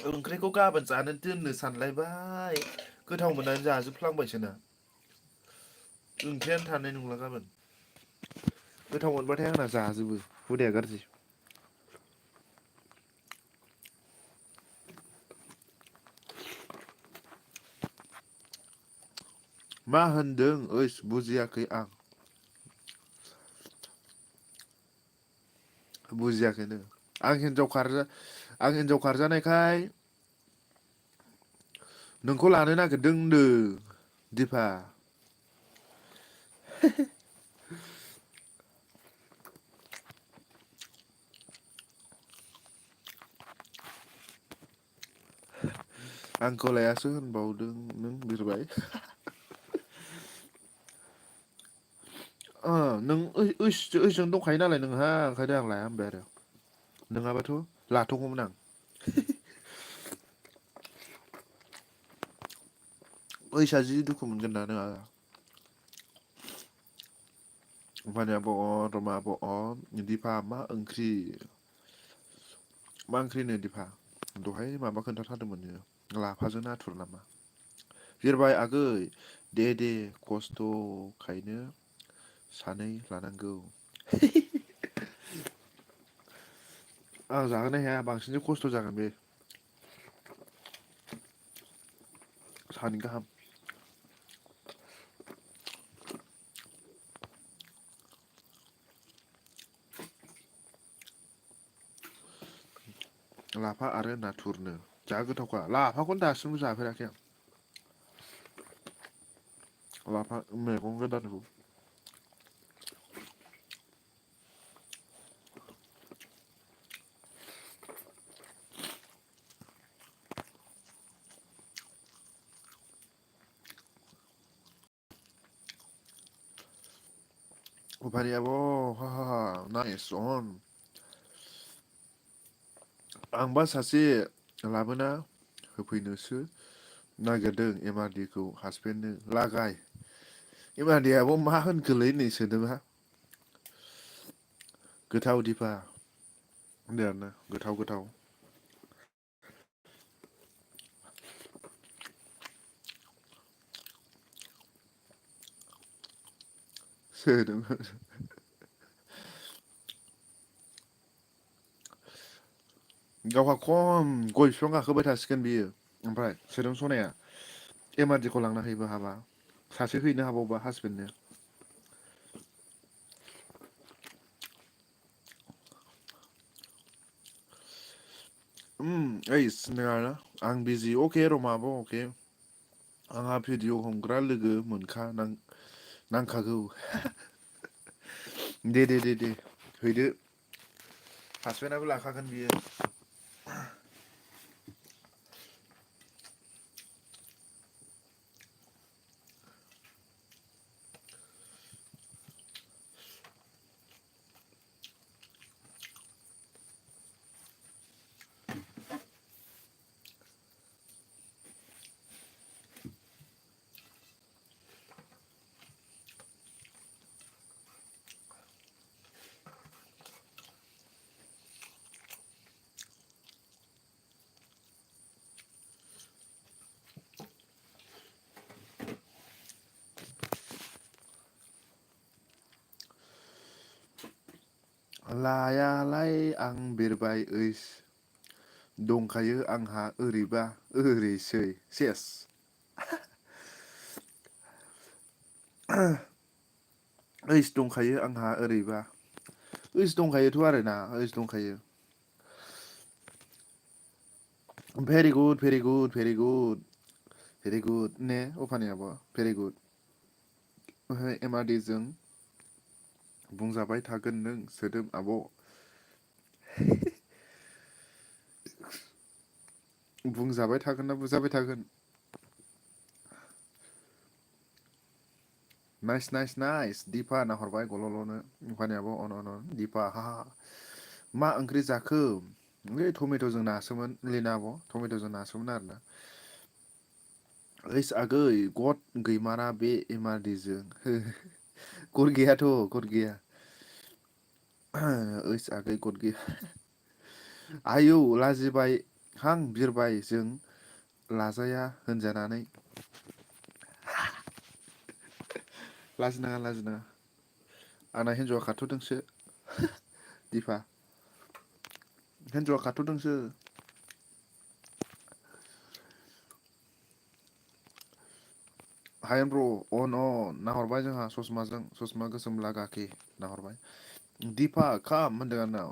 [SPEAKER 1] ओंख्रिखौ गाबोन जानो दोननो सानलायबाय गोथाव मोननानै जाजोबफ्लांबायसोना ओंख्रियानो थानाय नंला गाबोन गोथाव मोनबाथाय आंना जाजोबो हुदाया गाज्रि मा होनदों ओइस बुजियाखै आं बुजियाखैनो आं हिनजाव खारजानायखाय नोंखौ लानो नागिरदों होनदों दिफा आंखौ लायासो होनबावदों नों बिरबाय नों ओइसजों दंखायो नालाय नोंहा ओंखायनो आं लाया होनबाय आरो नङाबाथ' लाथ'गौमोन आं ओइसा जि दुखु मोनगोन ना नोंहा होमबानिया दिफा मा ओंख्रि मा ओंख्रिनो दिफा दहाय माबा खोन्थाथारदोंमोन नोङो लाफाजों नाथुर नामा बिरबाय आगै दे खस्थ'खायनो सानै लानांगौ आं जाहोनो हाया बांसिनसो खस्थ' जागोन बे सानै गाहाम लाफा आरो नाथुरनो जा गोथावखा लाफाखौनो दासिमबो जाफेराखै आं लाफा मैगं गोदानखौ होमबानियाबो नाइस अन आंबा सासे लाबोना होफैनोसो नागिरदों एमारडिखौ हासबेन्डनो लागाय एमारडियाबो मा होनखोलै नै सोदोंहा गोथाव दिफा होनदो आरोना गोथाव सोदों गावहा खम गय बिफां गाखोबाय थासिगोन बियो ओमफ्राय सोदों सनाया एमारडिखौ लांना हैबो हाबा सासे हैनो हाबावबा हासबेन्डनो ओइस नोङा आं बिजि अके रमाबो अके आंहा भिडिअ हमग्रा लोगो नांखागौ दे हैदो हासबेन्डआबो लाखागोन बियो लायालाय आं बिरबाय ओइस दंखायो आंहा ओरैबा ओरैसै सेस ओइस दंखायो आंहा ओरैबा ओइस दंखायोथ' आरोना ओइस दंखायो भेरि गुड भेरि गुड ने अफानियाबो भेरि गुड। ओमफ्राय एमाडिजों बुंजाबाय थागोन नों सोदोब आब'। बुंजाबाय थागोन ना बुजाबाय थागोन? नाइस नाइस नाइस दिपा नाहरबाय गल'ल'नो अफानियाबो अन अन अन दिपा हा मा ओंख्रि जाखो? ओइ टमेट'जों नासोमोन लिना आब' टमेट'जों नासोमोन आरोना। ओइस आगै गद गैमारा बे एमारडिजों गद गैयाथ' गद गैया। ओइस आगै गद गैया। आयौ लाजिबाय हां बिरबाय जों लाजाया होनजानानै। लाजिनाङा लाजिनाङा आंना हिन्जावा खारथ'दोंसो दिफा हिन्जावा खारथ'दोंसो। हायेन ब्र' अन अन नाहरबाय जोंहा ससमाजों ससमा गोसोम लागाखि नाहरबाय। दिफा खाम होनदों आंनाव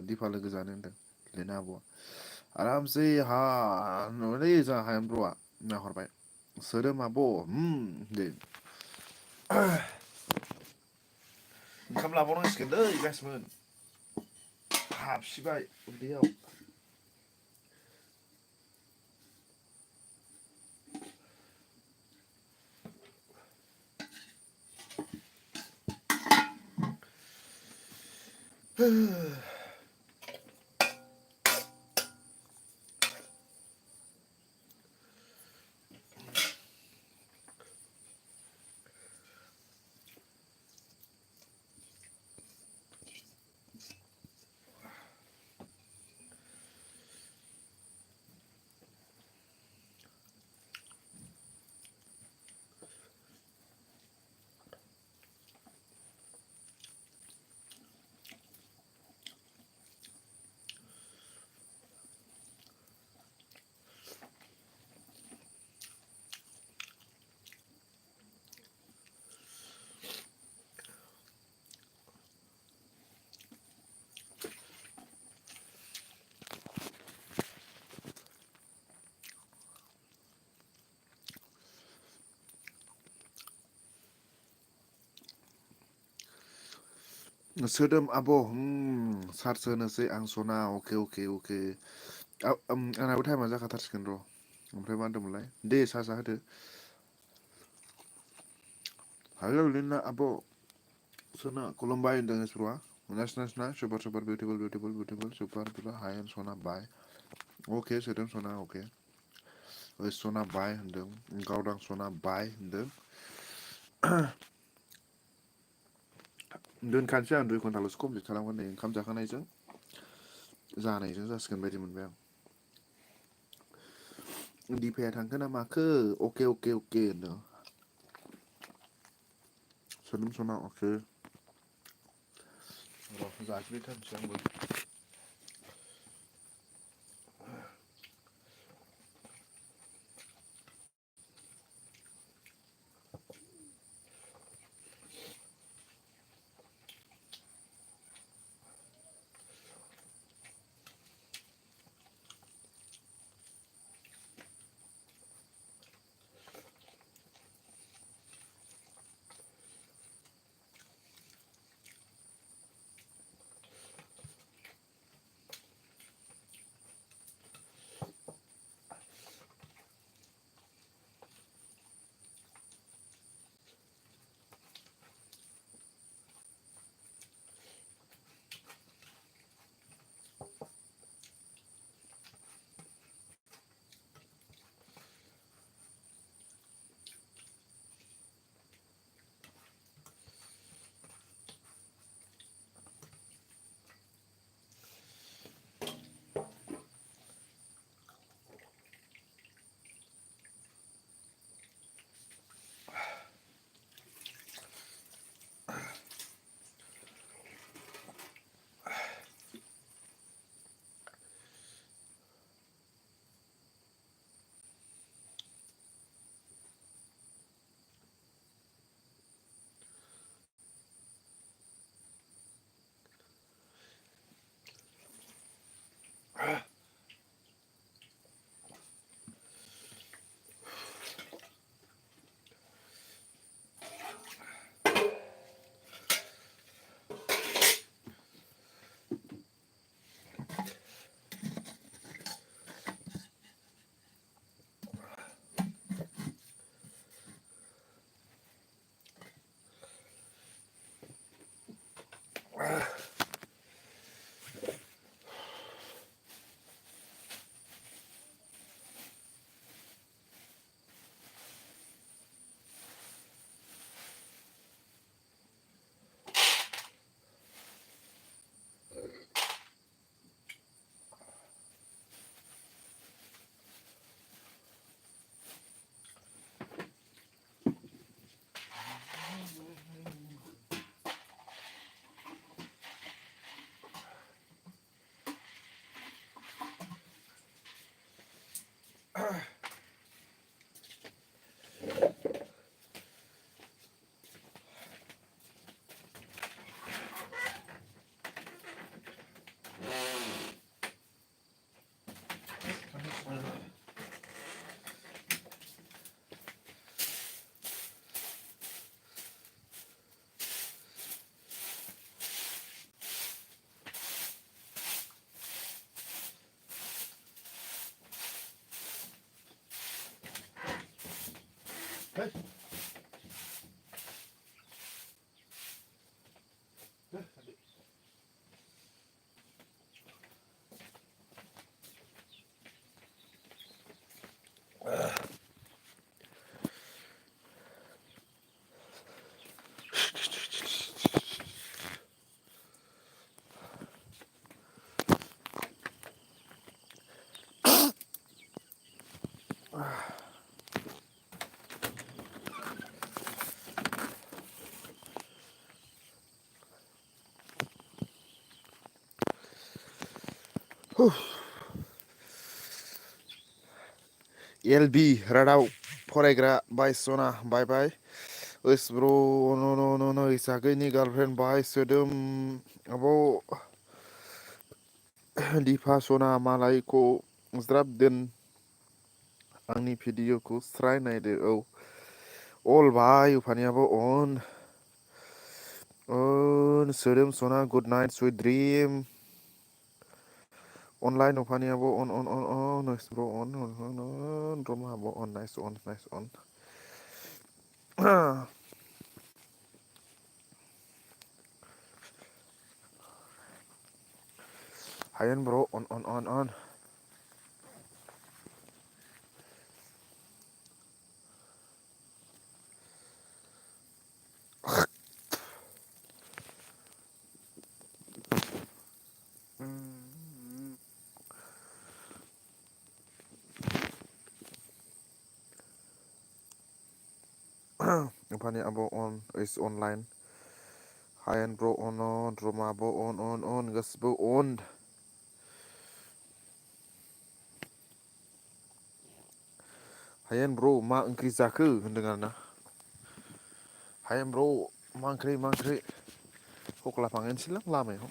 [SPEAKER 1] दिफा लोगो जानो होनदों लिना आब'आ। आरामसे हा नुबायलै जोंहा हायेन ब्र'आ नाहरबाय। सोदोम आब' दे ओंखाम लाबावनांसिगोनलै जासिमोन हाबसिबाय उदैयाव। सोदोम आब' सार्ज होनोसै आं सना अके अके अके आंनाबो टाइमा जाखाथारसिगोन र'। ओमफ्राय मा होनदोंमोनलाय दे सार्जआ होदो। हेलौ लिना आब' सना खुलुमबाय होनदों इसर'आ nice nice nice super super beautiful beautiful beautiful super बुरा हायेन सना बाय अके सोदोम सना अके। ओइ सना बाय होनदों गावदां सना बाय होनदों। दोनखानोसै आं 2 घन्टाल'सो कमप्लिट खालामगोन नै ओंखाम जाखांनायजों जानायजों जासिगोन बायदि मोनबाय आं। दिफाया थांखो ना माखो अके अके अके होनदों सोदोम सना अके। र' जाफिनथारनोसै आंबो। LB रादाव फरायग्रा बाय सना बाय बाय ओस ब्र न इसागैनि गार्लफ्रेन्ड बाय सोदोम आब' दिफा सना मालायखौ ज्राब दोन आंनि भिडिअखौ स्राय नायदो औ अल भाई उफानियाबो अन सोदोम सना good night sweet dream online उफानियाबो अन नाइस ब्र अन रमाबो अन नाइस अन हायेन ब्र अन उफानि आब' अन इज अनलाइन हायेन ब्र अन रमाबो अन गासिबो अन हायेन ब्र मा ओंख्रि जाखो होनदों आरोना हायेन ब्र मा ओंख्रि हख्ला फांहैनोसैलां लामायाव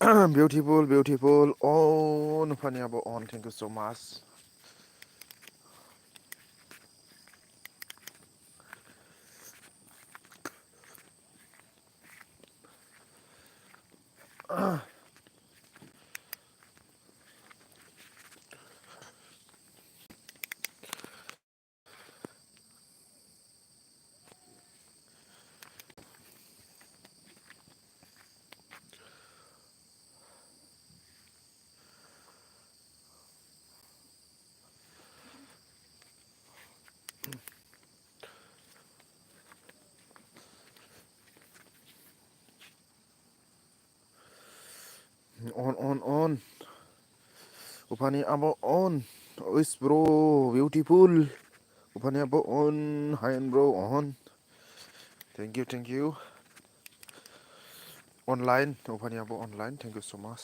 [SPEAKER 1] beautiful अन उफानि आब' अन थेंक इउ सो माच अन उफानि आब' अन ओइस ब्र बिउटिफुल उफानि आब' अन हायेन ब्र अन थेंक इउ अनलाइन उफानि आब' अनलाइन थेंक इउ सो माच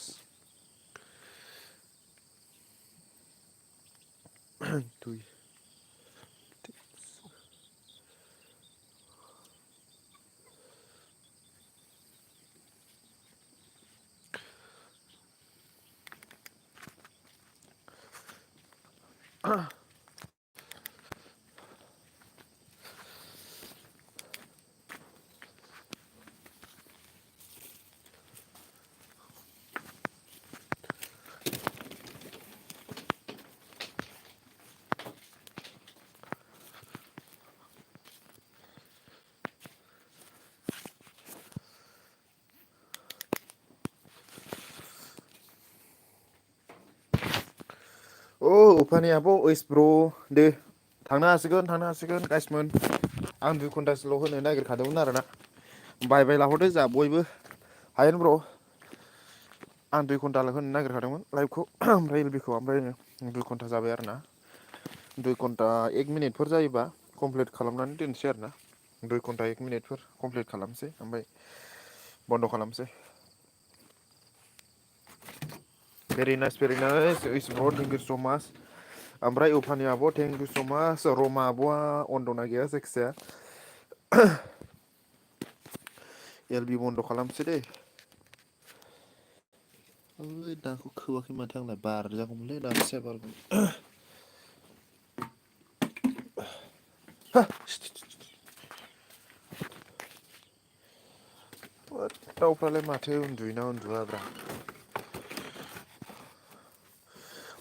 [SPEAKER 1] ओ उफानि आब' ओइस ब्र दे थांनो हासिगोन गाइसमोन आं 2 घन्टासोल' होनो नागिरखादोंमोन आरोना बाय लाहरदो जा बयबो हायेन ब्र आं 2 घन्टाल' होनो नागिरखादोंमोन लाइभखौ ओमफ्राय एलबिखौ ओमफ्राय 2 घन्टा जाबाय आरोना 2 घन्टा 1 मिनिटफोर जायोबा कमप्लिट खालामनानै दोनसै आरोना 2 घन्टा 1 मिनिटफोर कमप्लिट खालामसै ओमफ्राय बन्द' खालामसै भेरि नाइस ओइस ब्र थेंक इउ स' माच ओमफ्राय उफानि आब' थेंक इउ स' माच रमा आब'आ अन दंना गैया जायखिजाया एलबि बन्द' खालामसै दे ओइ दाखौ खोबाखै माथो आंलाय बारजागौमोनलै दासो बारगौमोन दाउफ्रालाय माथो उन्दुयोना उन्दुआब्रा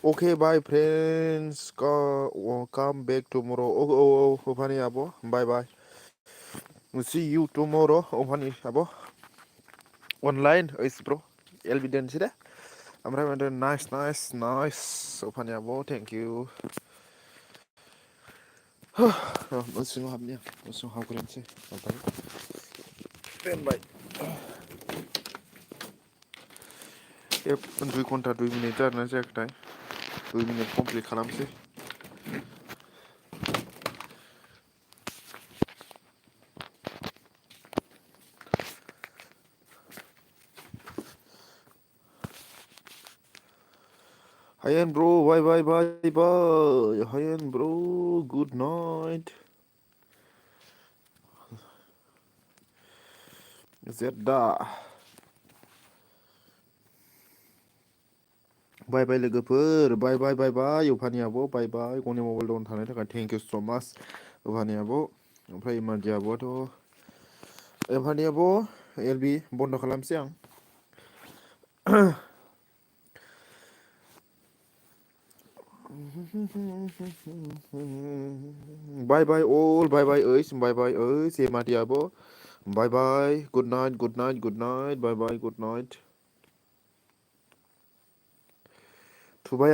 [SPEAKER 1] Okay, bye friends. Come back tomorrow. Oh, Opani abo. Bye bye. We'll see you tomorrow. Opani abo. Online is bro. Evidence deh. ओमफ्राय माने nice Opani abo. Thank you. न' सिङाव हाबनि आं. न' सिङाव हाबग्रोनोसै. ओमफ्राय दोनबाय. 2 घन्टा 2 मिनिट जादोंना जायाखैथाय 2 मिनिट कमप्लिट खालामसै Hayan bro bye Hayan bro good night Zedda bye लोगोफोर bye Opani abo bye गनि मबाइल दं थानायनि थाखाय thank you so much Opani abo ओमफ्राय इमारजि आब'आथ' Opani abo LB बन्द खालामसै आं bye all bye ois Emati abo bye good night bye good night थुबाय